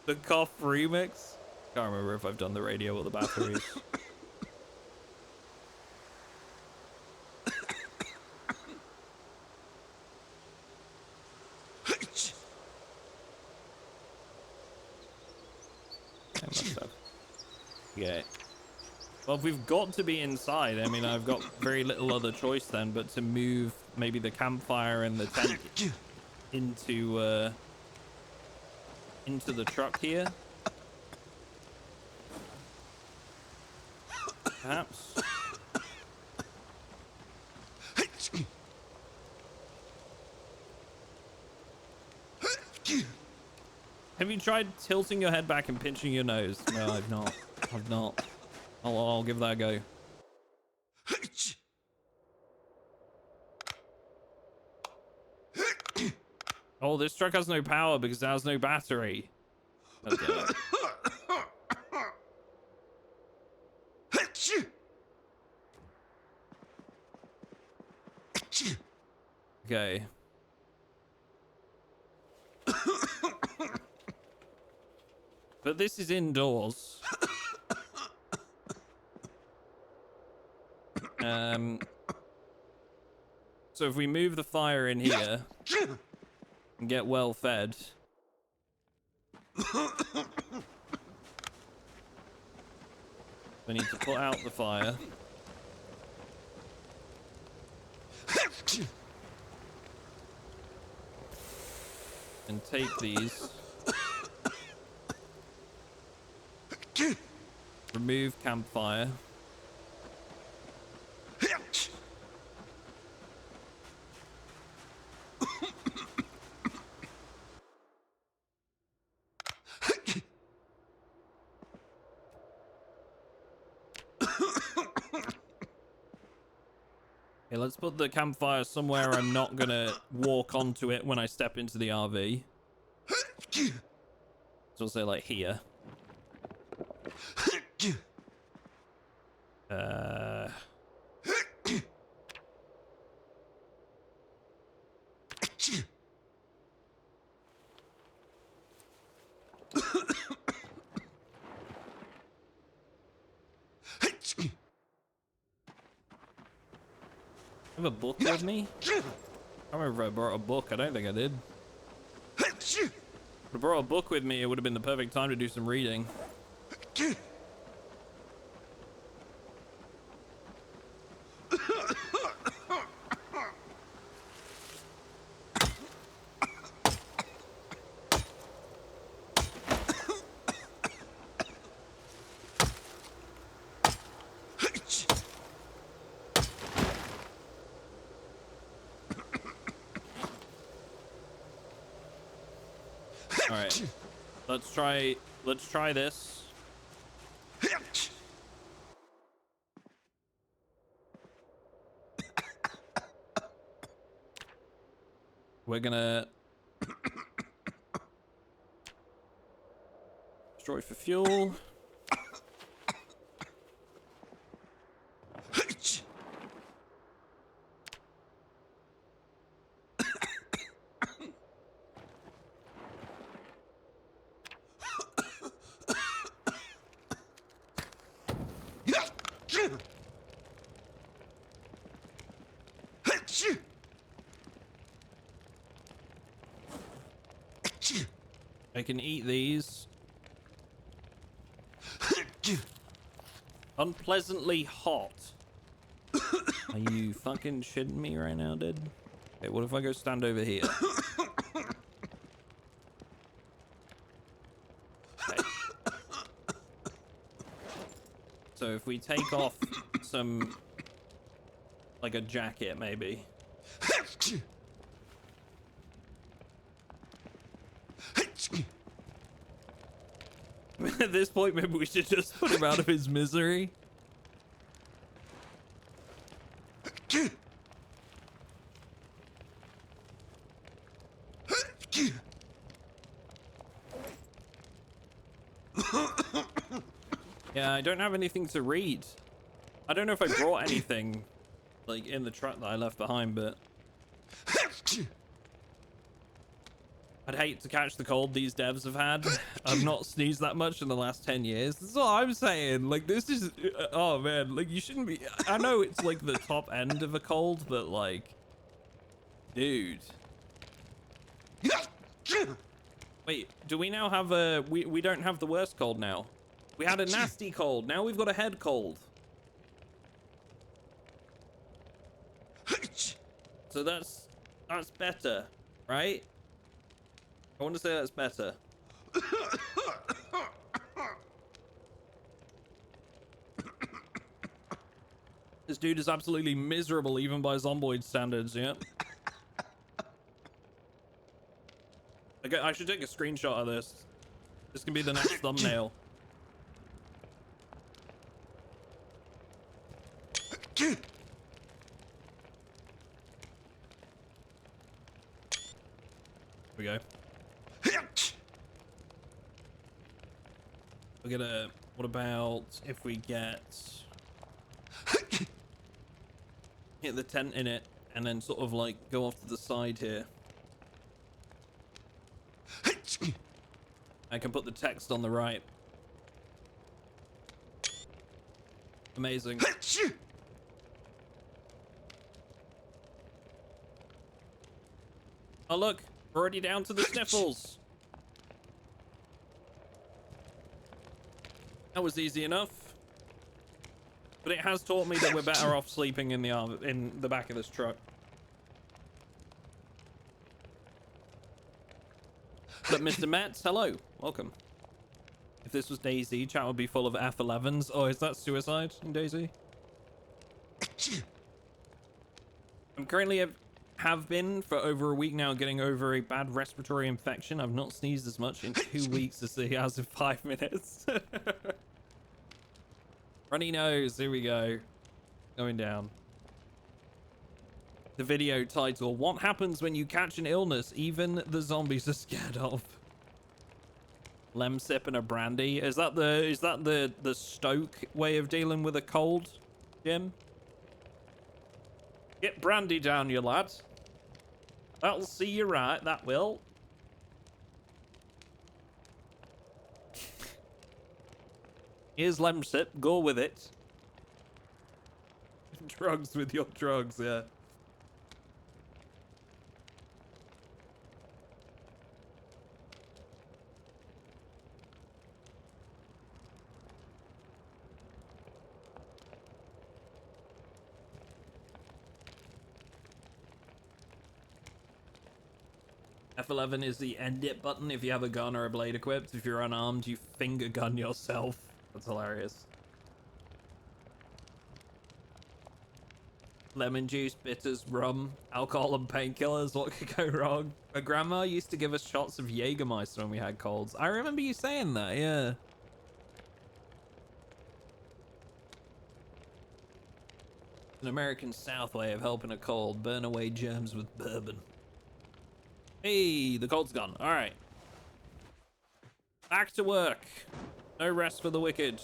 The cough remix? Can't remember if I've done the radio or the batteries. Yeah. Well, if we've got to be inside, I mean, I've got very little other choice then, but to move maybe the campfire and the tent into the truck here. Perhaps. Have you tried tilting your head back and pinching your nose? No, I've not. I've not. I'll give that a go. Oh, this truck has no power because it has no battery. Okay. Okay. But this is indoors. So if we move the fire in here and get well fed. We need to put out the fire. And take these. Remove campfire. Okay, let's put the campfire somewhere I'm not gonna walk onto it when I step into the RV. So I'll say like here. I have a book with me? I don't remember if I brought a book. I don't think I did. If I brought a book with me, it would have been the perfect time to do some reading. All right, let's try this. We're gonna destroy for fuel. I can eat these. Unpleasantly hot. Are you fucking shitting me right now, dude? Okay, what if I go stand over here? Okay. So if we take off some, like a jacket maybe. At this point, maybe we should just put him out of his misery. Yeah, I don't have anything to read. I don't know if I brought anything, like, in the truck that I left behind, but I'd hate to catch the cold these devs have had. I've not sneezed that much in the last 10 years. That's all I'm saying. Like, this is... oh, man. Like, you shouldn't be... I know it's, like, the top end of a cold, but, like... Dude. Wait, do we now have a... We don't have the worst cold now. We had a nasty cold. Now we've got a head cold. So that's better, right? I want to say that's better. This dude is absolutely miserable even by Zomboid standards, yeah? Okay, I should take a screenshot of this. This can be the next thumbnail. Here we go. We're gonna... What about if we get... hit the tent in it and then sort of like go off to the side here. I can put the text on the right. Amazing. Oh look, we're already down to the sniffles. That was easy enough. But it has taught me that we're better off sleeping in the back of this truck. But Mr. Metz, hello, welcome. If this was Daisy, chat would be full of F11s. Oh, is that suicide in Daisy? I'm currently have been for over a week now getting over a bad respiratory infection. I've not sneezed as much in 2 weeks as he has in 5 minutes. Runny nose, here we go. Going down. The video title, what happens when you catch an illness even the zombies are scared of? Lemsip and a brandy. Is that the Stoke way of dealing with a cold, Jim? Get brandy down, you lad. That'll see you right, that will. Here's Lemsip, go with it. Drugs with your drugs, yeah. F11 is the end it button if you have a gun or a blade equipped. If you're unarmed, you finger gun yourself. That's hilarious. Lemon juice, bitters, rum, alcohol, and painkillers. What could go wrong? My grandma used to give us shots of Jägermeister when we had colds. I remember you saying that, yeah. An American South way of helping a cold. Burn away germs with bourbon. Hey, the cold's gone. All right. Back to work. No rest for the wicked.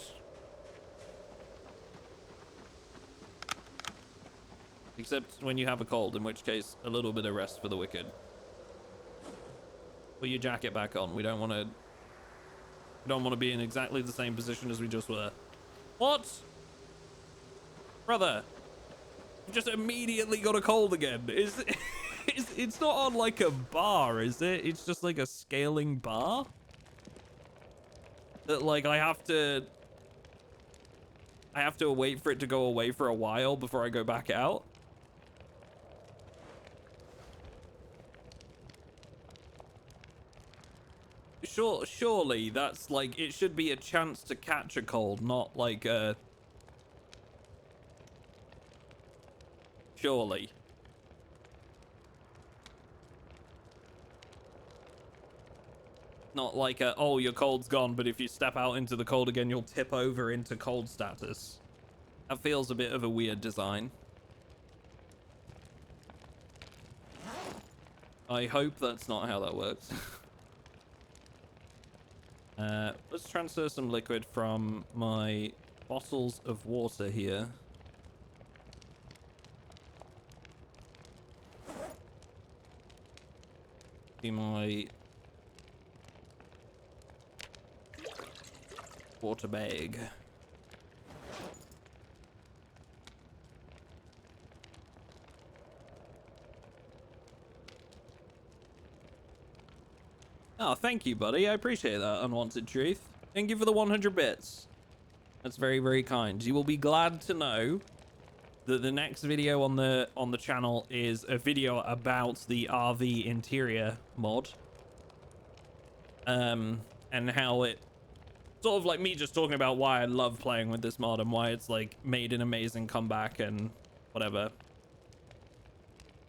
Except when you have a cold, in which case a little bit of rest for the wicked. Put your jacket back on. We don't want to be in exactly the same position as we just were. What? Brother, you just immediately got a cold again. It's not on like a bar, is it? It's just like a scaling bar that like I have to wait for it to go away for a while before I go back out. Surely that's like, it should be a chance to catch a cold, not like a... Surely. Not like a, oh, your cold's gone, but if you step out into the cold again, you'll tip over into cold status. That feels a bit of a weird design. I hope that's not how that works. Let's transfer some liquid from my bottles of water here. To my water bag. Oh, thank you, buddy. I appreciate that, Unwanted Truth. Thank you for the 100 bits. That's very, very kind. You will be glad to know that the next video on the channel is a video about the RV interior mod. And how it... Sort of like me just talking about why I love playing with this mod and why it's like made an amazing comeback and whatever.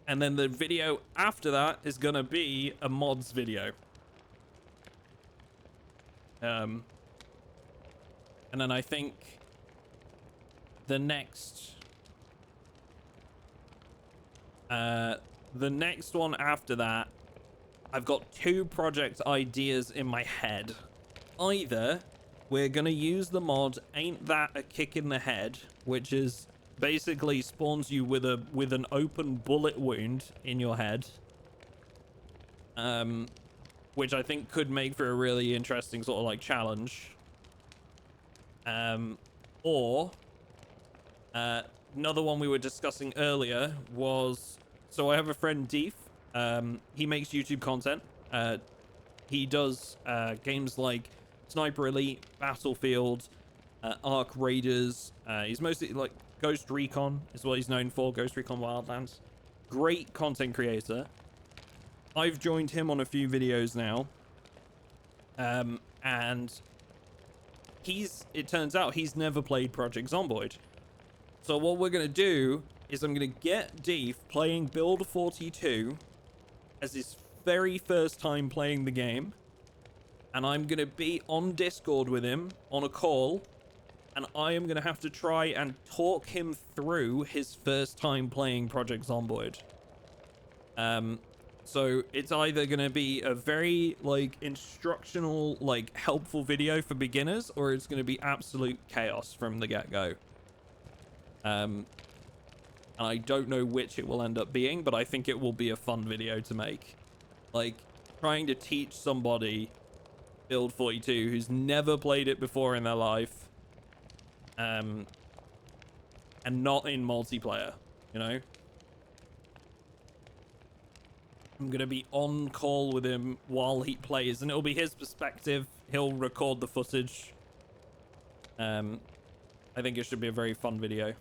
And then the video after that is gonna be a mods video. And then I think the next one after that, I've got 2 project ideas in my head. Either we're gonna use the mod Ain't That a Kick in the Head, which is basically spawns you with an open bullet wound in your head. Which I think could make for a really interesting sort of like challenge. Or another one we were discussing earlier was, so I have a friend Deef. He makes YouTube content. He does games like Sniper Elite, Battlefield, Ark Raiders. He's mostly like Ghost Recon is what he's known for. Ghost Recon Wildlands. Great content creator. I've joined him on a few videos now. And it turns out he's never played Project Zomboid. So what we're going to do is I'm going to get Deef playing Build 42 as his very first time playing the game. And I'm going to be on Discord with him on a call. And I am going to have to try and talk him through his first time playing Project Zomboid. So it's either going to be a very like instructional, like helpful video for beginners, or it's going to be absolute chaos from the get-go. And I don't know which it will end up being, but I think it will be a fun video to make. Like trying to teach somebody Build 42 who's never played it before in their life, and not in multiplayer, you know? I'm gonna be on call with him while he plays, and it'll be his perspective. He'll record the footage. I think it should be a very fun video.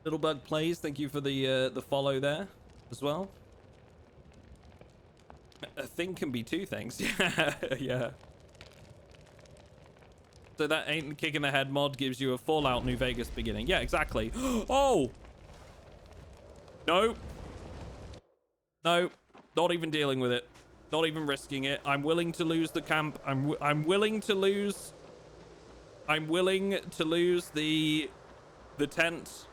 Little Bug Plays, thank you for the follow there as well. A thing can be two things. Yeah. So that ain't kick in the head mod gives you a Fallout New Vegas beginning. Yeah, exactly. Oh! No. No. Not even dealing with it. Not even risking it. I'm willing to lose the camp. I'm willing to lose... I'm willing to lose the tent.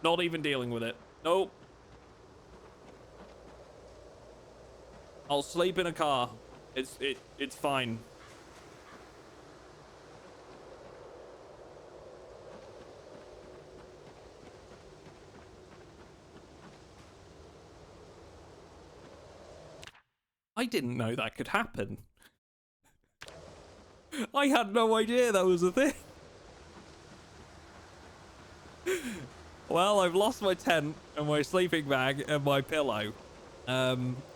Not even dealing with it. Nope. I'll sleep in a car. It's fine. I didn't know that could happen. I had no idea that was a thing. Well, I've lost my tent and my sleeping bag and my pillow.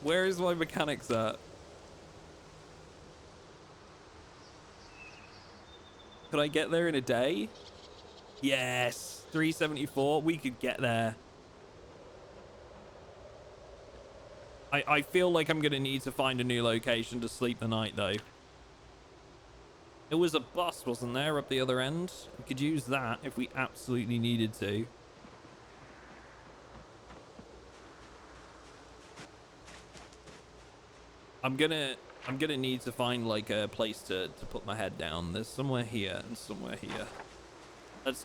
Where is my mechanics at? Could I get there in a day? Yes, 374. We could get there. I feel like I'm gonna need to find a new location to sleep the night though. It was a bus, wasn't there, up the other end? We could use that if we absolutely needed to. I'm gonna need to find like a place to put my head down. There's somewhere here and somewhere here.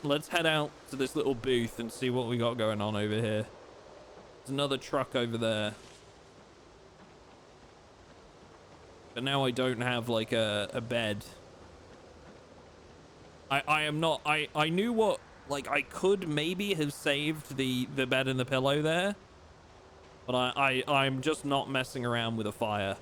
Let's head out to this little booth and see what we got going on over here. There's another truck over there. But now I don't have like a bed. I am not, I knew what, like I could maybe have saved the bed and the pillow there. But I'm just not messing around with a fire.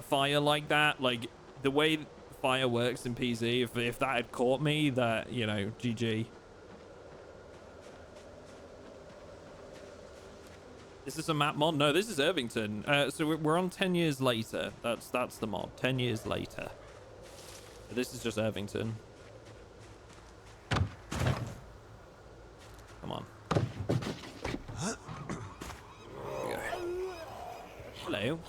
A fire like that, like the way fire works in PZ, if that had caught me, that, you know, GG. Is this a map mod? No, this is Irvington. So we're on 10 years later. That's the mod. 10 years later. This is just Irvington. Come on. There we go. Hello.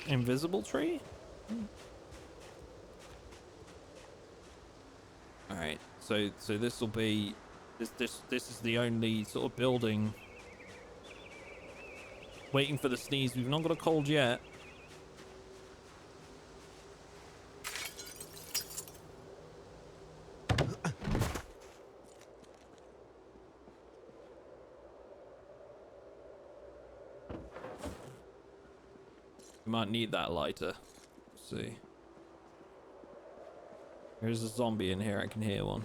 Invisible tree? All right, so this will be this is the only sort of building. Waiting for the sneeze. We've not got a cold yet. We might need that lighter. Let's see. There's a zombie in here. I can hear one.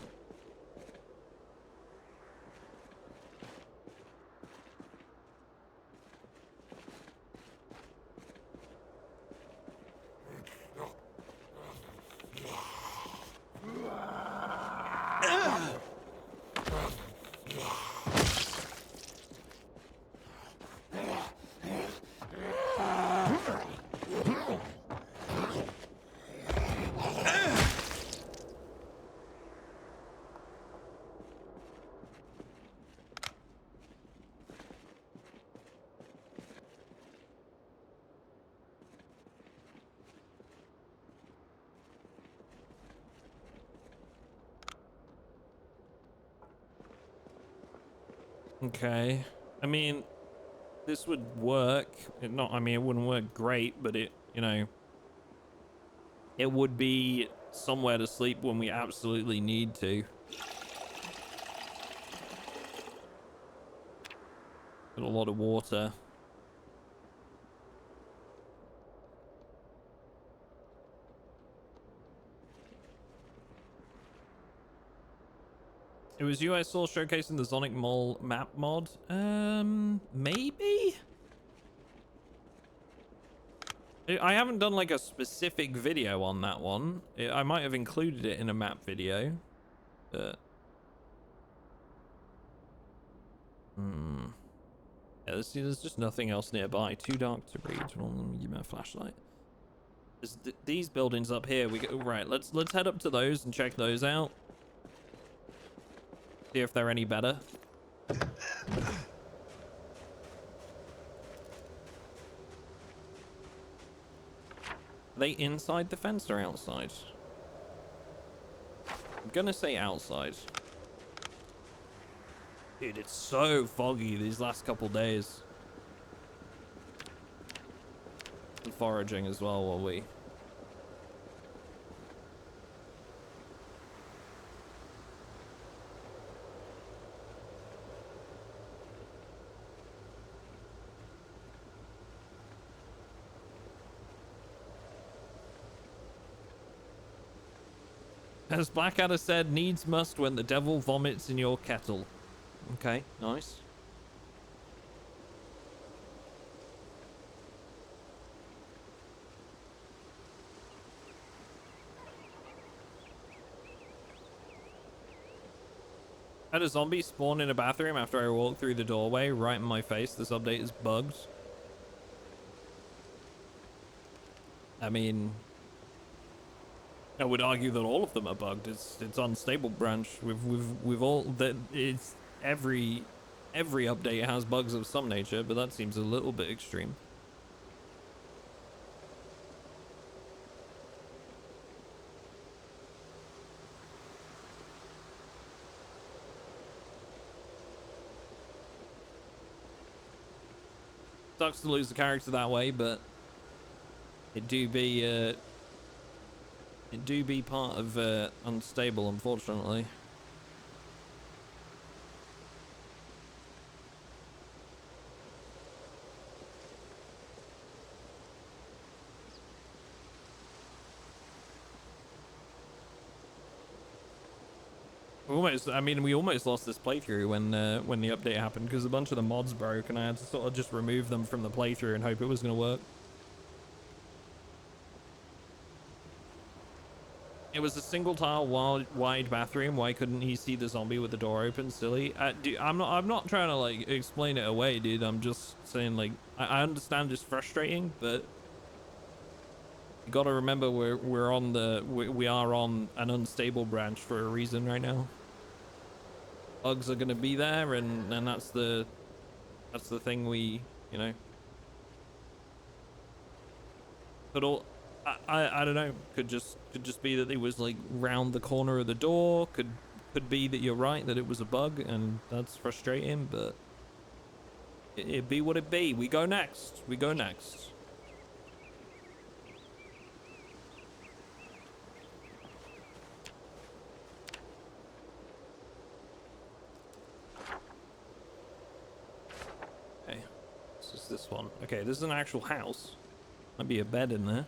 Okay. I mean, this would work. I mean, it wouldn't work great, but it, you know, it would be somewhere to sleep when we absolutely need to. Got a lot of water. It was you I saw showcasing the Sonic Mall map mod. Maybe? I haven't done like a specific video on that one. I might have included it in a map video, but yeah, there's just nothing else nearby. Too dark to read. Well, let me give me a flashlight. There's these buildings up here. We go right. Let's head up to those and check those out. See if they're any better. Are they inside the fence or outside? I'm gonna say outside. Dude, it's so foggy these last couple days. And foraging as well while we... As Blackadder said, needs must when the devil vomits in your kettle. Okay, nice. I had a zombie spawn in a bathroom after I walked through the doorway right in my face. This update is bugged. I mean, I would argue that all of them are bugged. It's unstable branch. We've all that it's every update has bugs of some nature, but that seems a little bit extreme. Sucks to lose the character that way, but it do be part of unstable, unfortunately. We almost lost this playthrough when the update happened because a bunch of the mods broke and I had to sort of just remove them from the playthrough and hope it was going to work. It was a single tile wide bathroom. Why couldn't he see the zombie with the door open? Silly. Dude, I'm not trying to like explain it away, dude. I'm just saying like I understand it's frustrating, but you got to remember we are on an unstable branch for a reason right now. Bugs are gonna be there, and that's the thing we, you know. But all I don't know. Could just be that it was like round the corner of the door. Could be that you're right, that it was a bug, and that's frustrating. But it be what it be. We go next. We go next. Okay, this is this one. Okay, this is an actual house. Might be a bed in there.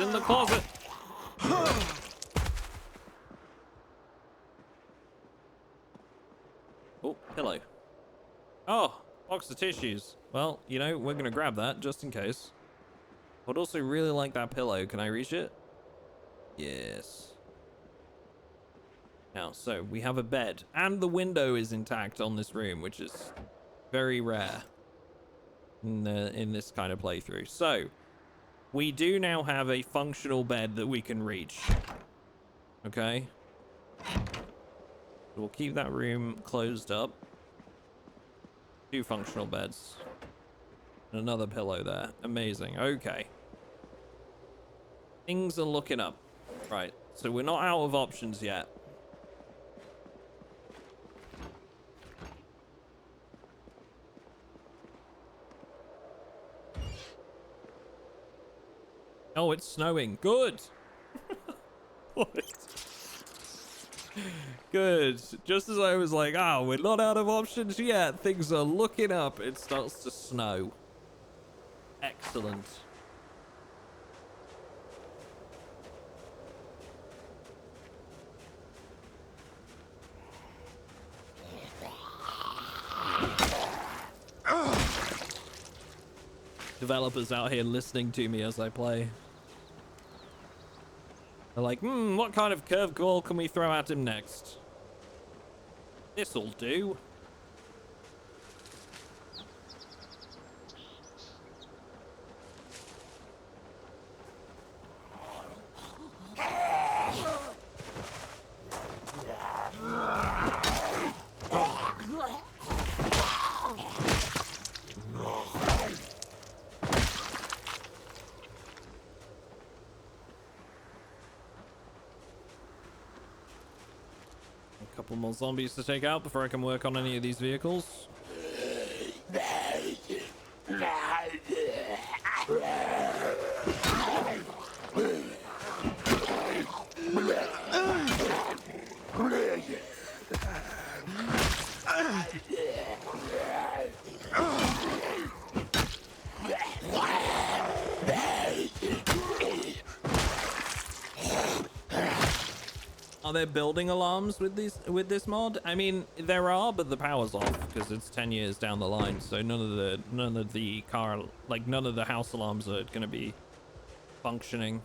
in the closet. Oh, pillow. Oh, box of tissues. Well, you know, we're gonna grab that just in case. I'd also really like that pillow. Can I reach it? Yes. Now, so we have a bed, and the window is intact on this room, which is very rare in this kind of playthrough. So, we do now have a functional bed that we can reach. Okay. We'll keep that room closed up. 2 functional beds. And another pillow there. Amazing. Okay. Things are looking up. Right. So we're not out of options yet. Oh, it's snowing. Good. What? Good. Just as I was like, oh, we're not out of options yet. Things are looking up. It starts to snow. Excellent. Developers out here listening to me as I play. They're like, what kind of curveball can we throw at him next? This'll do. Couple more zombies to take out before I can work on any of these vehicles. Are there building alarms with this mod? I mean, there are, but the power's off because it's 10 years down the line, so none of the house alarms are going to be functioning.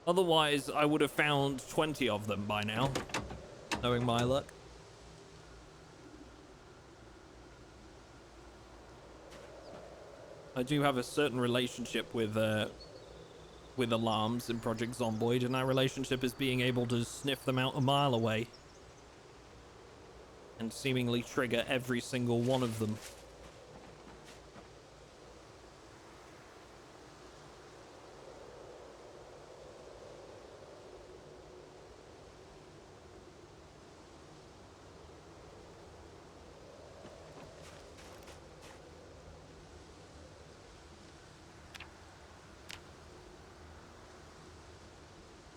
Otherwise, I would have found 20 of them by now, knowing my luck. I do have a certain relationship with alarms in Project Zomboid, and that relationship is being able to sniff them out a mile away and seemingly trigger every single one of them.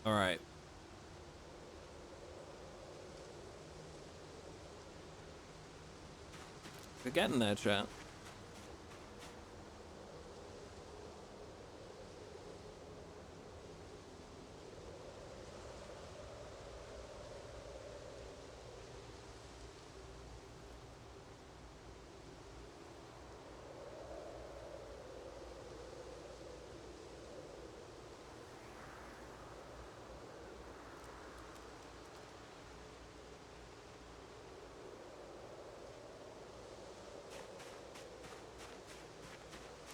All right. We're getting there, chat.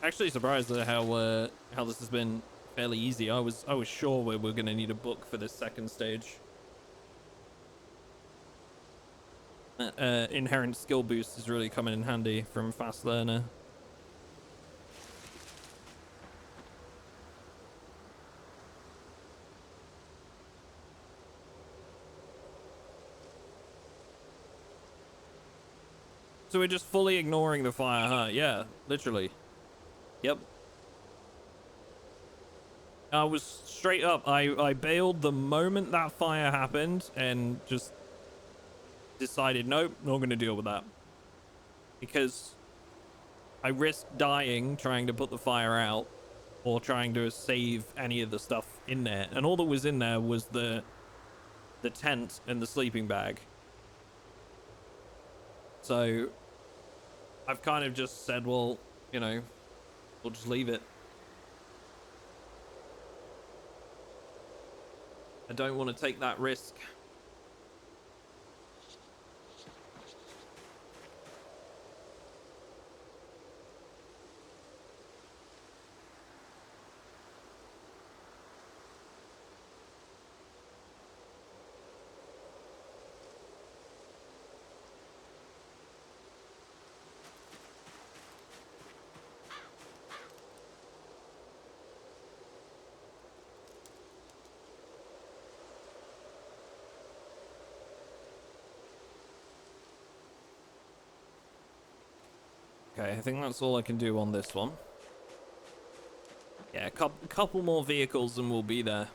Actually surprised at how this has been fairly easy. I was sure we were going to need a book for this second stage. Inherent skill boost is really coming in handy from Fast Learner. So we're just fully ignoring the fire, huh? Yeah, literally. Yep. I was straight up. I bailed the moment that fire happened and just decided, nope, not going to deal with that. Because I risked dying trying to put the fire out or trying to save any of the stuff in there. And all that was in there was the tent and the sleeping bag. So I've kind of just said, well, you know, we'll just leave it. I don't want to take that risk. Okay, I think that's all I can do on this one. Yeah, a couple more vehicles and we'll be there.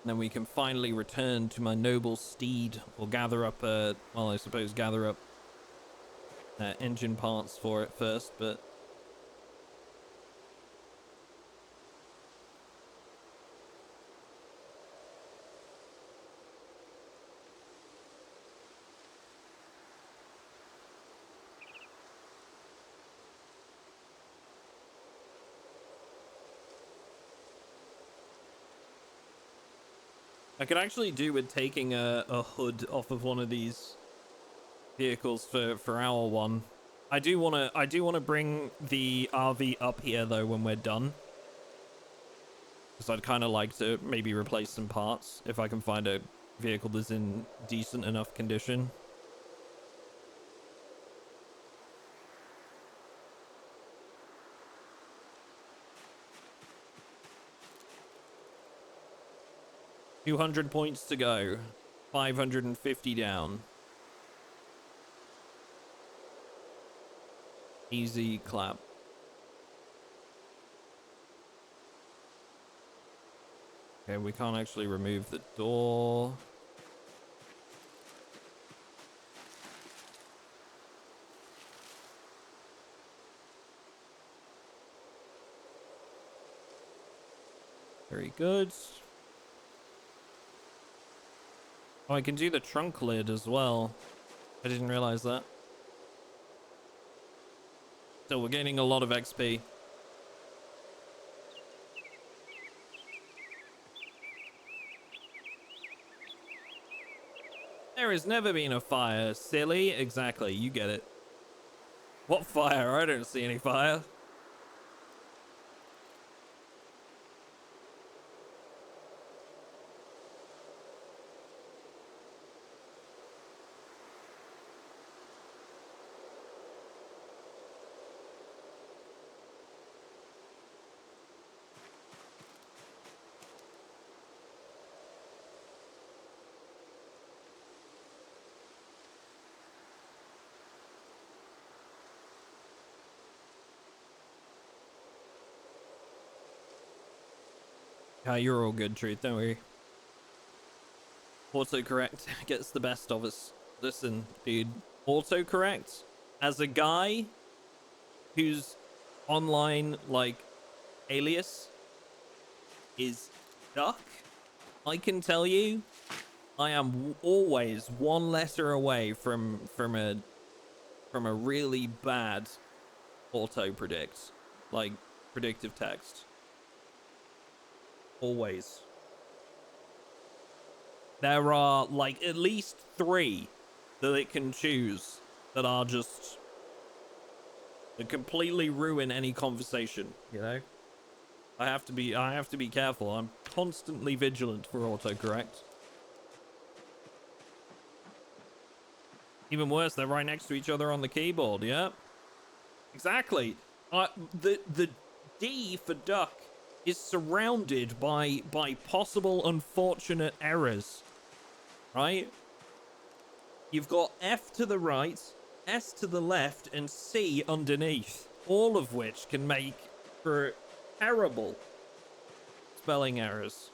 Then we can finally return to my noble steed, or gather up, well, I suppose gather up engine parts for it first, but... I could actually do with taking a hood off of one of these vehicles for our one. I do wanna bring the RV up here though when we're done, because I'd kind of like to maybe replace some parts if I can find a vehicle that's in decent enough condition. $200 points to go. 550 down. Easy clap. Okay, we can't actually remove the door. Very good. Oh, I can do the trunk lid as well. I didn't realize that. So we're gaining a lot of XP. There has never been a fire, silly. Exactly, you get it. What fire? I don't see any fire. You're all good, Truth, don't worry. Autocorrect gets the best of us. Listen, dude, autocorrect, as a guy whose online, like, alias is Duck, I can tell you, I am always one letter away from a really bad auto predict, like predictive text. Always. There are like at least 3 that it can choose that are just that completely ruin any conversation, you know? I have to be careful. I'm constantly vigilant for autocorrect. Even worse, they're right next to each other on the keyboard, yeah? Exactly. The D for duck is surrounded by possible unfortunate errors, right? You've got F to the right, S to the left, and C underneath, all of which can make for terrible spelling errors.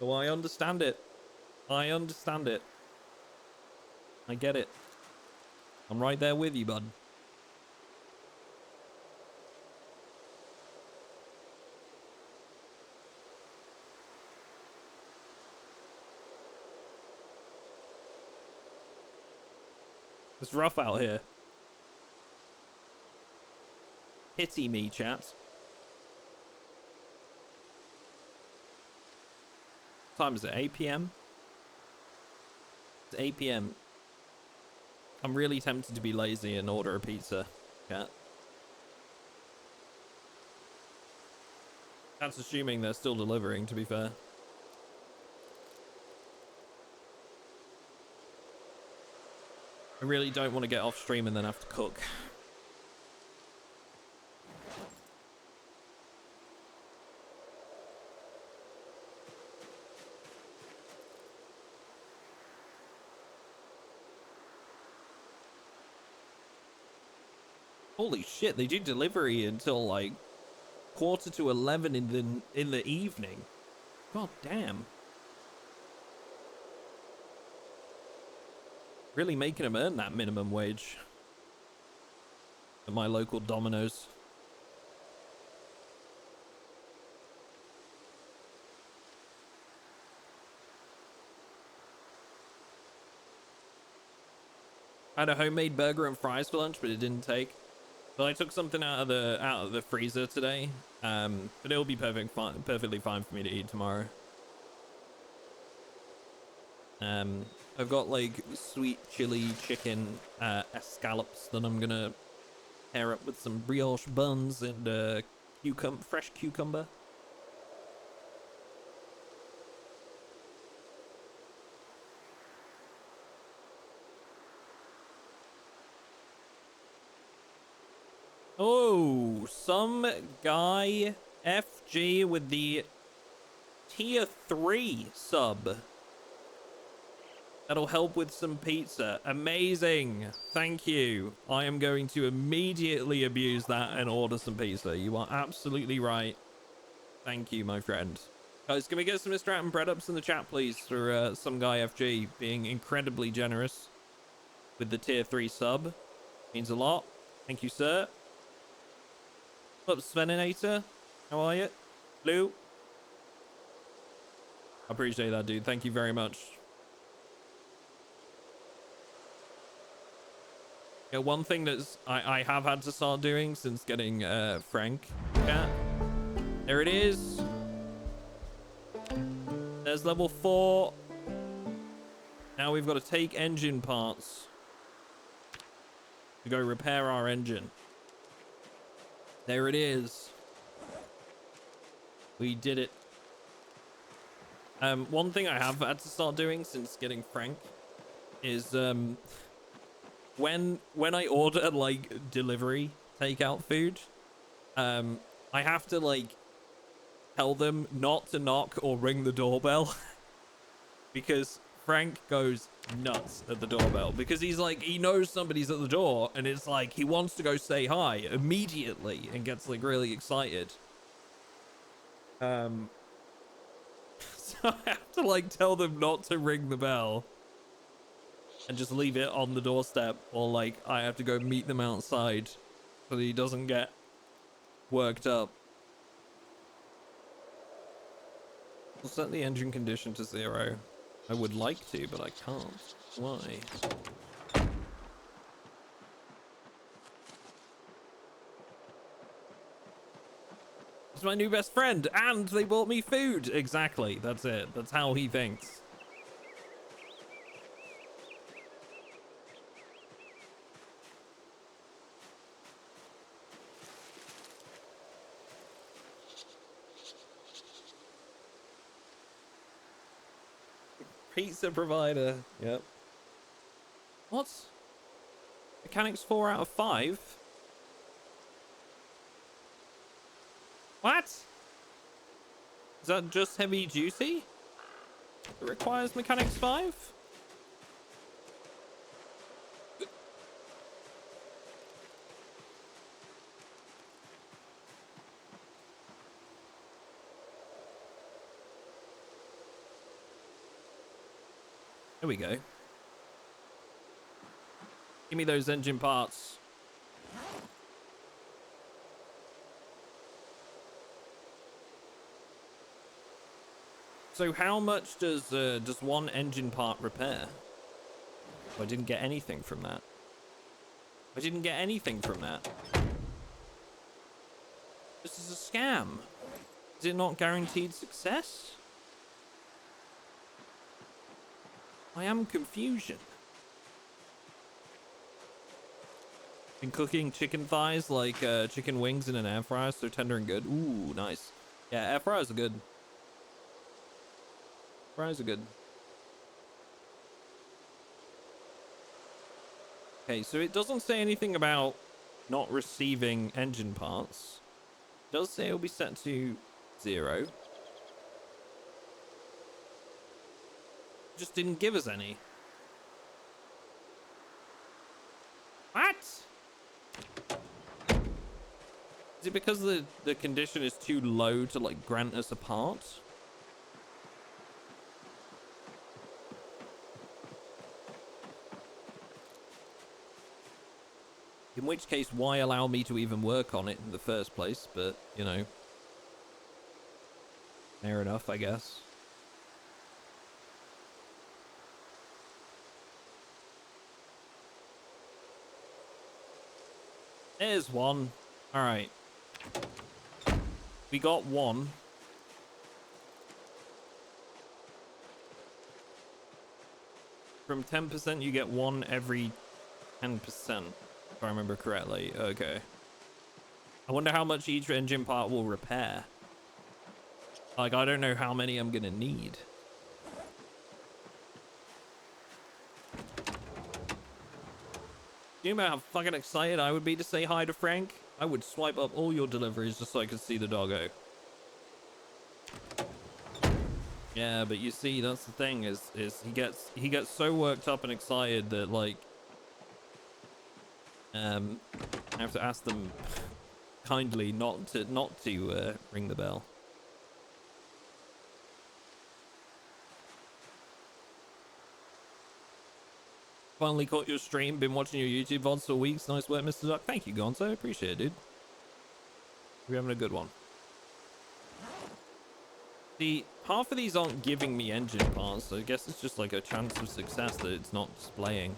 Oh, I understand it. I understand it. I get it. I'm right there with you, bud. It's rough out here. Pity me, chat. What time is it? 8 p.m? It's 8 p.m. I'm really tempted to be lazy and order a pizza, chat. That's assuming they're still delivering, to be fair. I really don't want to get off stream and then have to cook. Holy shit, they do delivery until like 11:15 in the evening. God damn. Really making them earn that minimum wage at my local Domino's. I had a homemade burger and fries for lunch, but it didn't take. But I took something out of the freezer today. But it'll be perfectly fine for me to eat tomorrow. I've got like sweet chili chicken escallops that I'm gonna pair up with some brioche buns and fresh cucumber. Oh, some guy FG with the tier 3 sub. That'll help with some pizza. Amazing. Thank you. I am going to immediately abuse that and order some pizza. You are absolutely right. Thank you, my friend. Guys, can we get some MrAtomicDuck in the chat, please, for some guy FG being incredibly generous with the tier 3 sub. Means a lot. Thank you, sir. What's up, Sveninator? How are you? Lou? I appreciate that, dude. Thank you very much. Yeah, one thing that's I have had to start doing since getting Frank. Yeah. There it is. There's level 4. Now we've got to take engine parts to go repair our engine. There it is. We did it. One thing I have had to start doing since getting Frank is when I order like delivery takeout food, I have to like tell them not to knock or ring the doorbell because Frank goes nuts at the doorbell because he's like, he knows somebody's at the door and it's like he wants to go say hi immediately and gets like really excited. So I have to like tell them not to ring the bell and just leave it on the doorstep, or like I have to go meet them outside so that he doesn't get worked up. I'll set the engine condition to 0. I would like to, but I can't. Why? It's my new best friend, and they bought me food. Exactly. That's it. That's how he thinks. Pizza provider. Yep. What? Mechanics 4 out of 5? What? Is that just heavy duty? It requires mechanics 5? There we go. Give me those engine parts. So how much does one engine part repair? Oh, I didn't get anything from that. I didn't get anything from that. This is a scam. Is it not guaranteed success? I am confusion. Been cooking chicken thighs like chicken wings in an air fryer, so tender and good. Ooh, nice. Yeah, air fryers are good. Fries are good. Okay, so it doesn't say anything about not receiving engine parts. It does say it'll be set to 0. Just didn't give us any. What? Is it because the condition is too low to like grant us a part? In which case, why allow me to even work on it in the first place? But, you know, fair enough, I guess. There's one. All right. We got one. From 10%, you get one every 10%. If I remember correctly. Okay. I wonder how much each engine part will repair. Like, I don't know how many I'm gonna need. You know how fucking excited I would be to say hi to Frank? I would swipe up all your deliveries just so I could see the doggo. Yeah, but you see, that's the thing, is he gets so worked up and excited that, like, I have to ask them kindly not to ring the bell. Finally caught your stream. Been watching your YouTube VODs for weeks. Nice work, Mr. Duck. Thank you, Gonzo. Appreciate it, dude. We're having a good one. See, half of these aren't giving me engine parts, so I guess it's just like a chance of success that it's not displaying.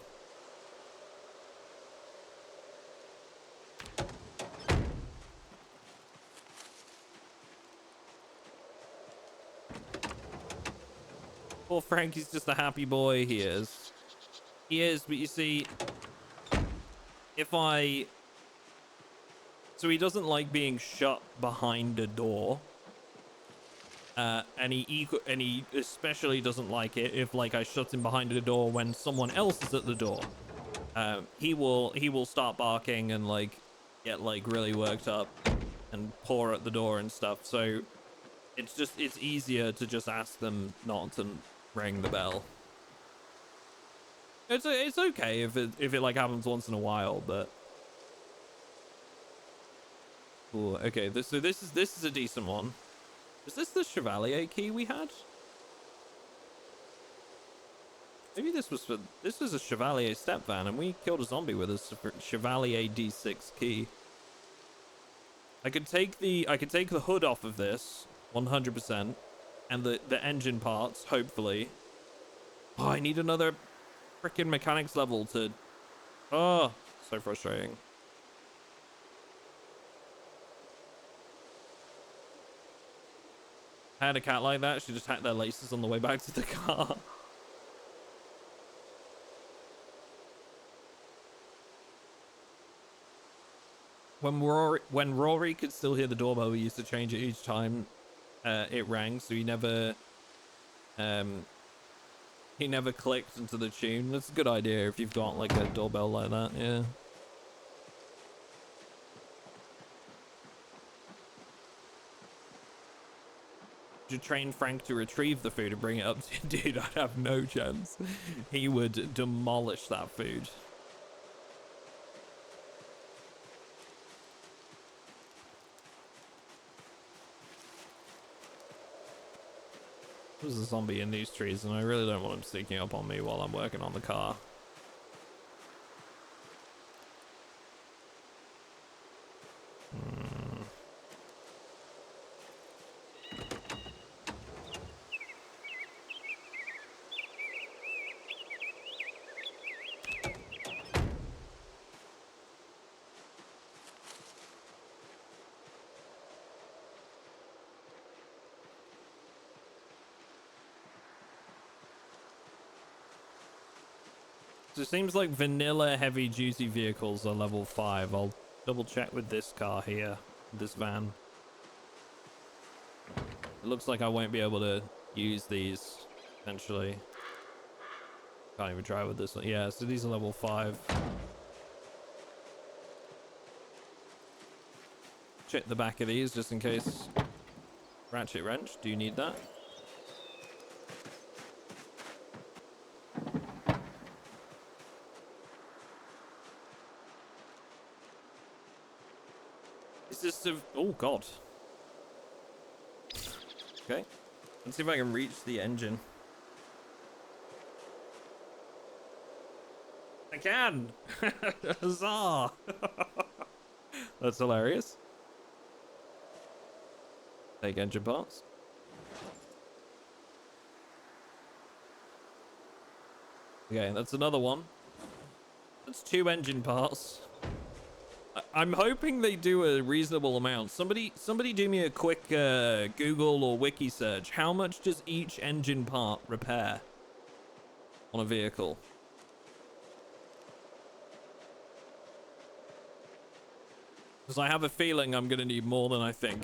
Poor Frankie's just a happy boy. He is. He is, but you see, if I... So he doesn't like being shut behind a door. And he especially doesn't like it if, like, I shut him behind a door when someone else is at the door. He will start barking and, like, get, like, really worked up and paw at the door and stuff. So it's easier to just ask them not to ring the bell. It's okay if it like happens once in a while, but ooh, okay. This is a decent one. Is this the Chevalier key we had? Maybe this was a Chevalier step van, and we killed a zombie with a Chevalier D6 key. I could take the hood off of this 100%, and the engine parts, hopefully. Oh, I need another freaking mechanics level to... Oh, so frustrating. I had a cat like that. She just hacked their laces on the way back to the car. When Rory could still hear the doorbell, we used to change it each time it rang, so he never clicked into the tune. That's a good idea if you've got like a doorbell like that, yeah. To train Frank to retrieve the food and bring it up to... Dude, I'd have no chance. He would demolish that food. There's a zombie in these trees, and I really don't want him sneaking up on me while I'm working on the car. So it seems like vanilla heavy duty vehicles are level 5. I'll double check with this car here, this van. It looks like I won't be able to use these, essentially. Can't even drive with this one. Yeah, so these are level 5. Check the back of these just in case. Ratchet wrench, do you need that? Is this a... Oh, God. Okay. Let's see if I can reach the engine. I can! Huzzah! That's hilarious. Take engine parts. Okay, that's another one. That's 2 engine parts. I'm hoping they do a reasonable amount. Somebody do me a quick Google or wiki search. How much does each engine part repair on a vehicle? Because I have a feeling I'm going to need more than I think.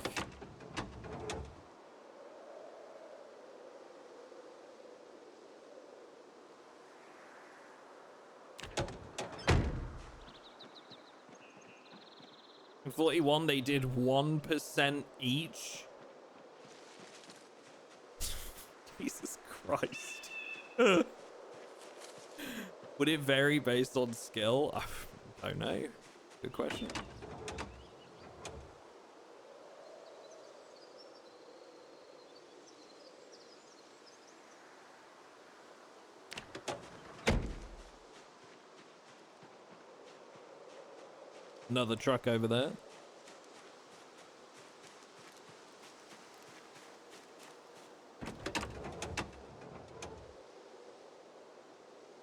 In 41, they did 1% each. Jesus Christ. Would it vary based on skill? I don't know. Good question. Another truck over there.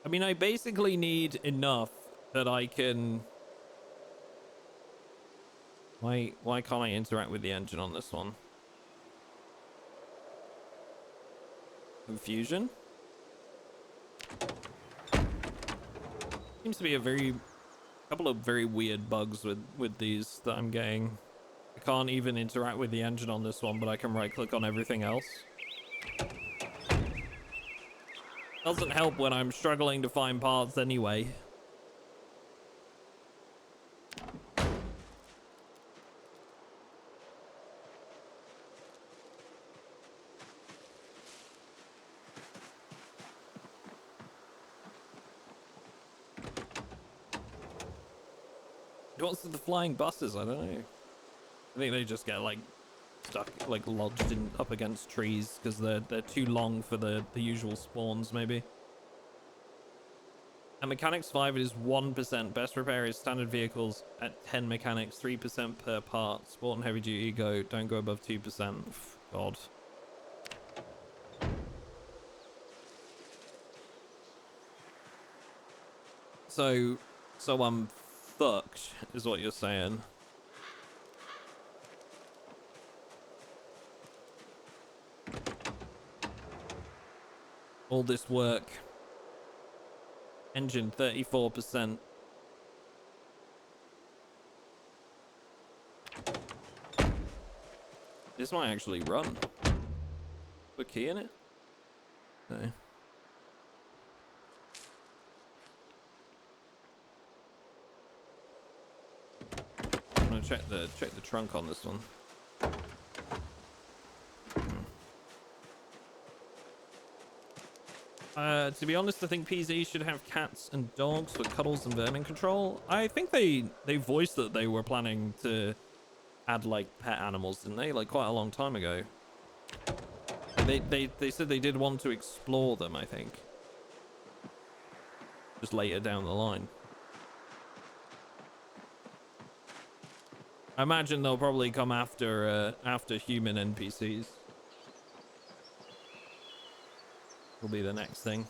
I mean, I basically need enough that I can... Why can't I interact with the engine on this one? Confusion? Seems to be a couple of very weird bugs with these that I'm getting. I can't even interact with the engine on this one, but I can right click on everything else. Doesn't help when I'm struggling to find parts anyway. What's with the flying buses? I don't know. I think they just get like stuck, like lodged in up against trees because they're too long for the usual spawns. Maybe. At Mechanics 5, it is 1%. Best repair is standard vehicles at 10 mechanics, 3% per part. Sport and heavy duty don't go above 2%. God. So I'm fucked, is what you're saying. All this work. Engine 34%. This might actually run. Put a key in it? No. I'm gonna check the trunk on this one. To be honest, I think PZ should have cats and dogs for cuddles and vermin control. I think they voiced that they were planning to add like pet animals, didn't they? Like quite a long time ago. they said they did want to explore them, I think. Just later down the line. I imagine they'll probably come after human NPCs. Will be the next thing.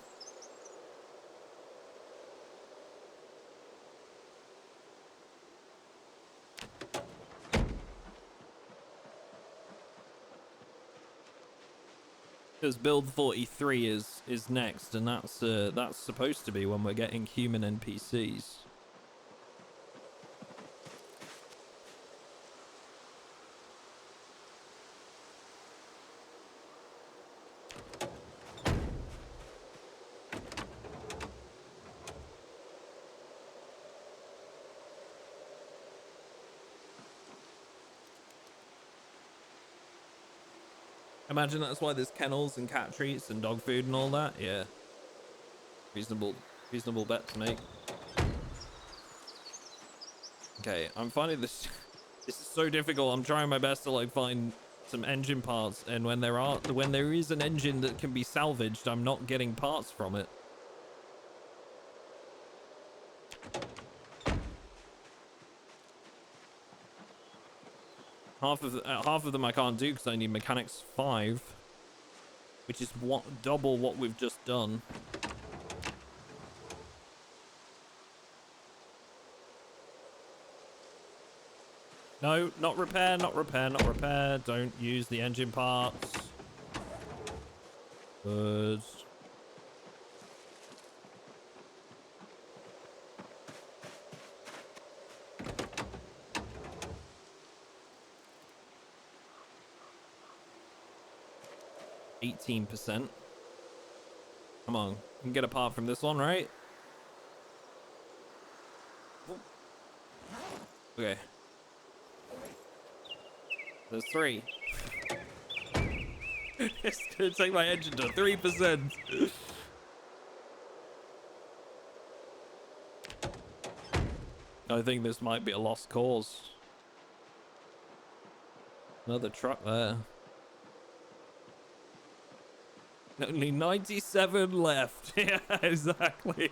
Because build 43 is next, and that's supposed to be when we're getting human NPCs. Imagine that's why there's kennels and cat treats and dog food and all that. Yeah. Reasonable bet to make. Okay, I'm finding this this is so difficult. I'm trying my best to like find some engine parts, and when there is an engine that can be salvaged, I'm not getting parts from it. Half of them I can't do because I need mechanics 5, which is double what we've just done. No, not repair, not repair, not repair. Don't use the engine parts. Good. %. Come on, you can get a part from this one, right? Okay. There's 3. It's gonna take my engine to 3%. I think this might be a lost cause. Another truck there. Only 97 left. Yeah, exactly.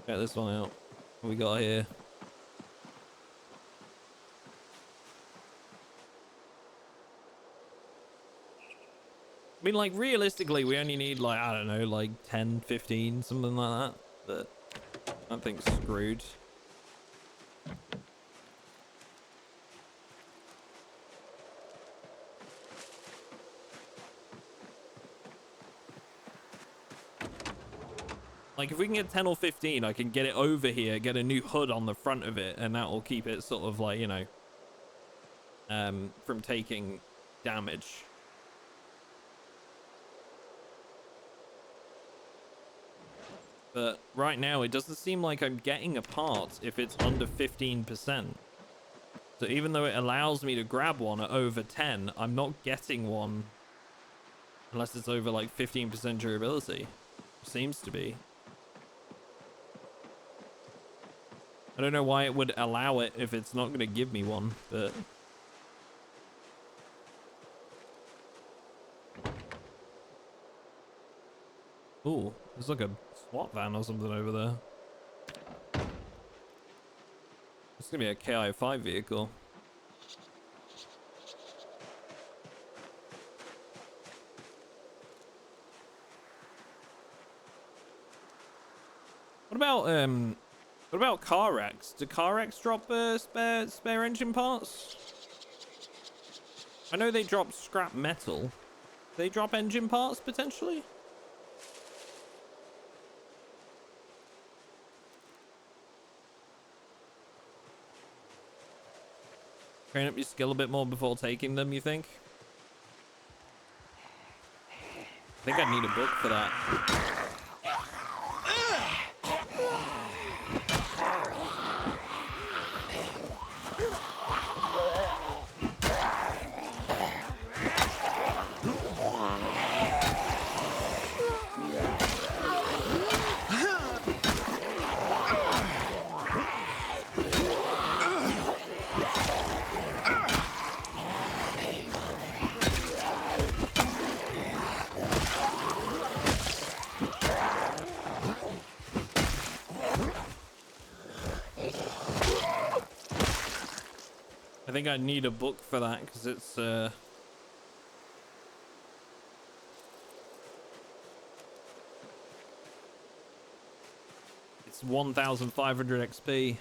Check this one out. What we got here? I mean, like, realistically, we only need, like, I don't know, like 10, 15, something like that. But that thing's screwed. Like, if we can get 10 or 15, I can get it over here, get a new hood on the front of it, and that will keep it sort of like, you know, from taking damage. But right now, it doesn't seem like I'm getting a part if it's under 15%. So even though it allows me to grab one at over 10, I'm not getting one unless it's over like 15% durability. Seems to be. I don't know why it would allow it if it's not going to give me one, but... Ooh, there's like a SWAT van or something over there. It's going to be a KI-5 vehicle. What about car wrecks? Do car wrecks drop spare engine parts? I know they drop scrap metal. They drop engine parts potentially? Train up your skill a bit more before taking them, you think? I think I'd need a book for that. think I need a book for that because it's it's 1,500 XP.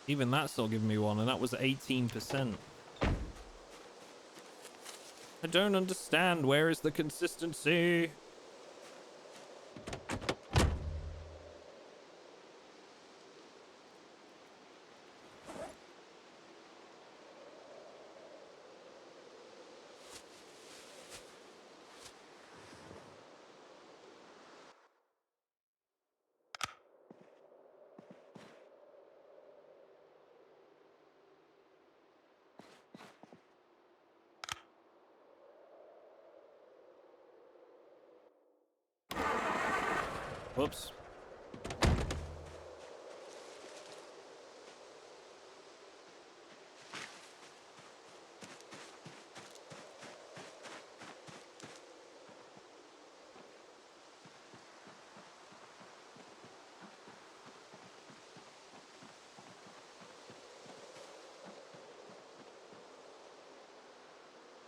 Even that's still giving me one, and that was 18%. I don't understand. Where is the consistency? Whoops.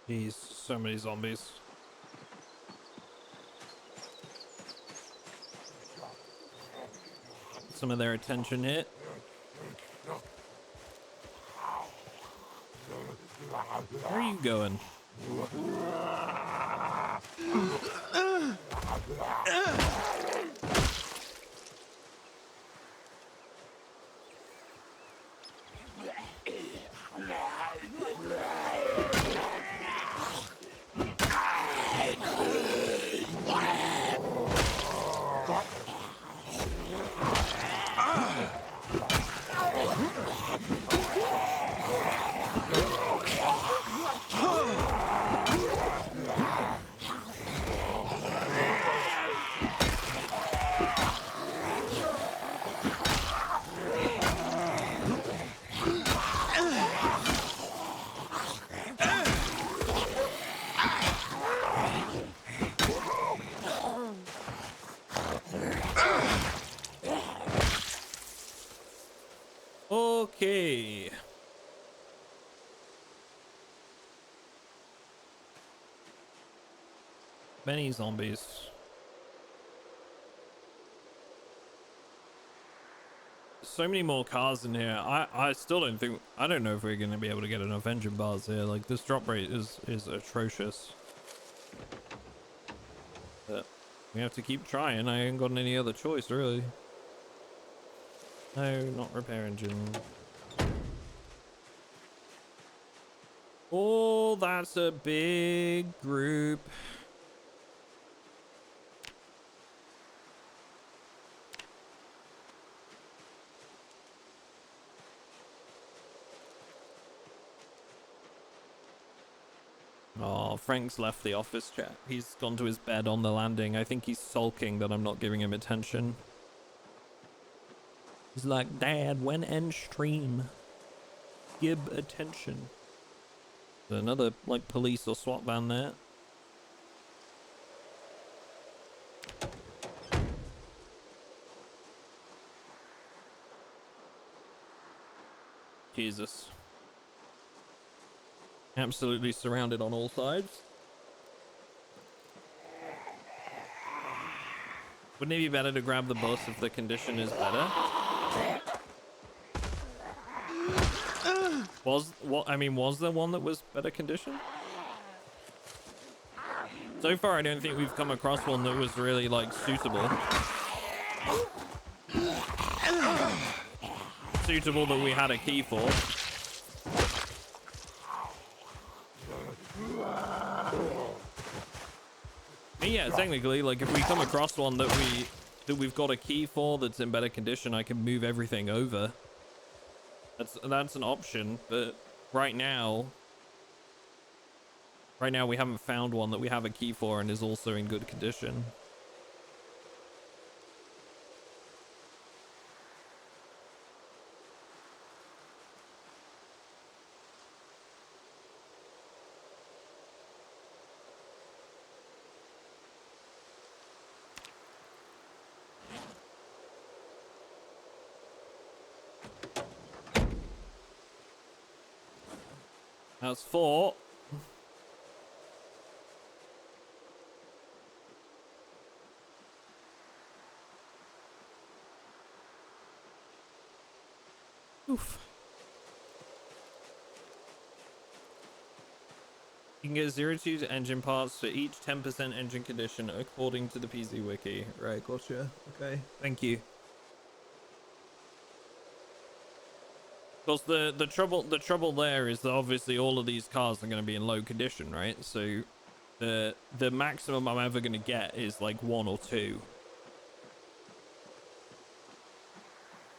Jeez, so many zombies. Some of their attention hit. Where are you going? Okay. Many zombies. So many more cars in here. I still don't think, I don't know if we're going to be able to get enough engine bars here. Like, this drop rate is atrocious. But we have to keep trying. I ain't got any other choice, really. No, not repair engine. Oh, that's a big group. Oh, Frank's left the office chat. He's gone to his bed on the landing. I think he's sulking that I'm not giving him attention. He's like, Dad, when end stream? Give attention. Another, like, police or SWAT van there. Jesus. Absolutely surrounded on all sides. Wouldn't it be better to grab the bus if the condition is better? Was there one that was better condition? So far, I don't think we've come across one that was really, like, suitable. Suitable that we had a key for. Yeah, technically, like, if we come across one that we've got a key for that's in better condition, I can move everything over. That's an option, but right now we haven't found one that we have a key for and is also in good condition. That's 4. Oof. You can get 0 to engine parts for each 10% engine condition according to the PC wiki. Right, gotcha. Okay. Thank you. Because the trouble there is that obviously all of these cars are going to be in low condition, right? So the maximum I'm ever going to get is like 1 or 2.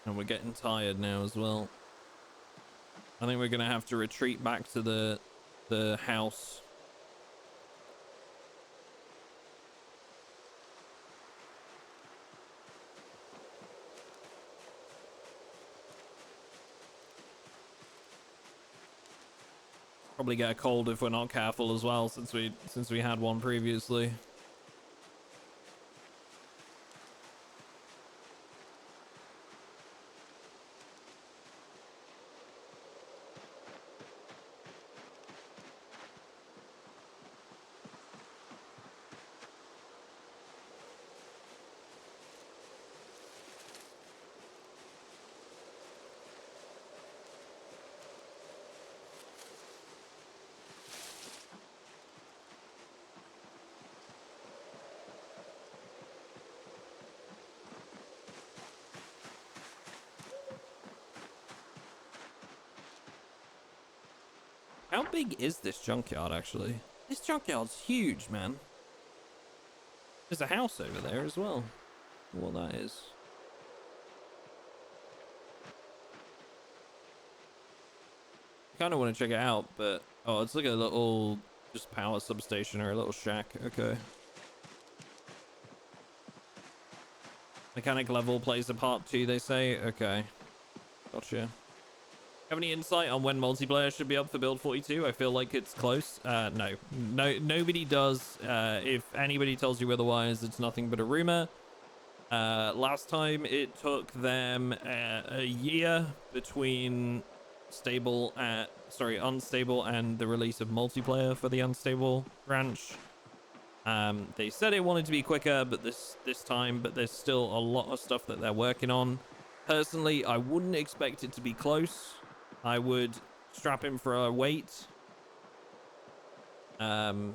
And we're getting tired now as well. I think we're going to have to retreat back to the house. Probably get a cold if we're not careful as well, since we had one previously. How big is this junkyard, actually? This junkyard's huge, man. There's a house over there as well. What that is. I kind of want to check it out, but... Oh, it's like a little... just power substation or a little shack. Okay. Mechanic level plays a part too, they say. Okay. Gotcha. Have any insight on when multiplayer should be up for build 42? I feel like it's close. No, nobody does. If anybody tells you otherwise, it's nothing but a rumor. Last time it took them a year between unstable and the release of multiplayer for the unstable branch. They said it wanted to be quicker, but this time, but there's still a lot of stuff that they're working on. Personally, I wouldn't expect it to be close. I would strap him for a wait. The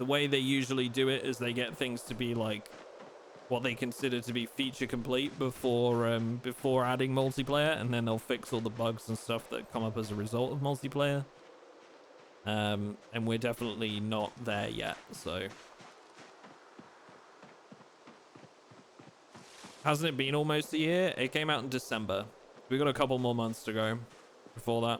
way they usually do it is they get things to be like what they consider to be feature complete before adding multiplayer, and then they'll fix all the bugs and stuff that come up as a result of multiplayer. And we're definitely not there yet, so... Hasn't it been almost a year? It came out in December. We got a couple more months to go before that.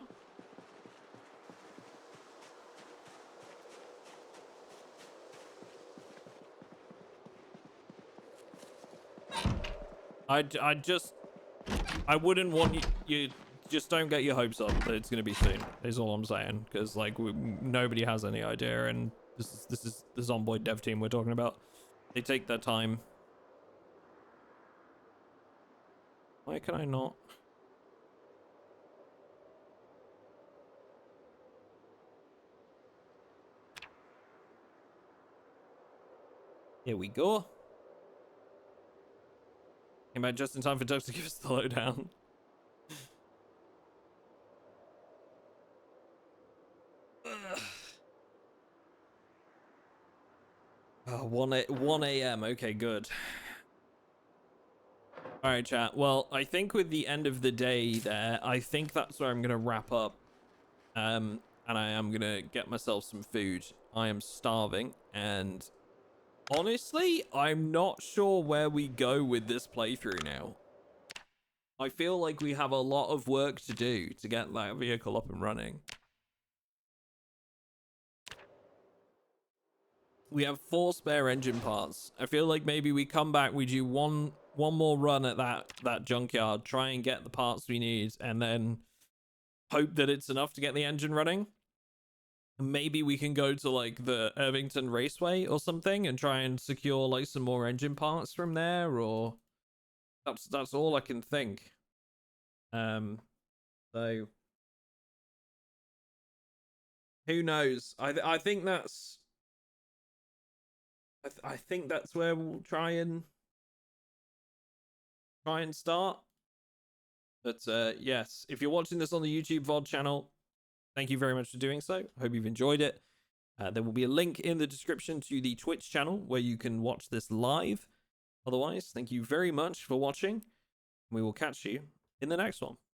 I wouldn't want you just don't get your hopes up that it's going to be soon, is all I'm saying. Because, like, nobody has any idea, and this is the Zomboid dev team we're talking about. They take their time. Why can I not? Here we go. Came back just in time for Duck to give us the lowdown. Oh, 1 a.m. Okay, good. All right, chat. Well, I think with the end of the day there, I think that's where I'm going to wrap up. And I am going to get myself some food. I am starving. And honestly, I'm not sure where we go with this playthrough now. I feel like we have a lot of work to do to get that vehicle up and running. We have 4 spare engine parts. I feel like maybe we come back, we do one more run at that junkyard, try and get the parts we need, and then hope that it's enough to get the engine running. Maybe we can go to like the Irvington Raceway or something and try and secure like some more engine parts from there, or that's all I can think. So who knows? I think that's I think that's where we'll try and start. But yes, if you're watching this on the YouTube VOD channel, thank you very much for doing so. Hope you've enjoyed it. There will be a link in the description to the Twitch channel where you can watch this live. Otherwise, thank you very much for watching. We will catch you in the next one.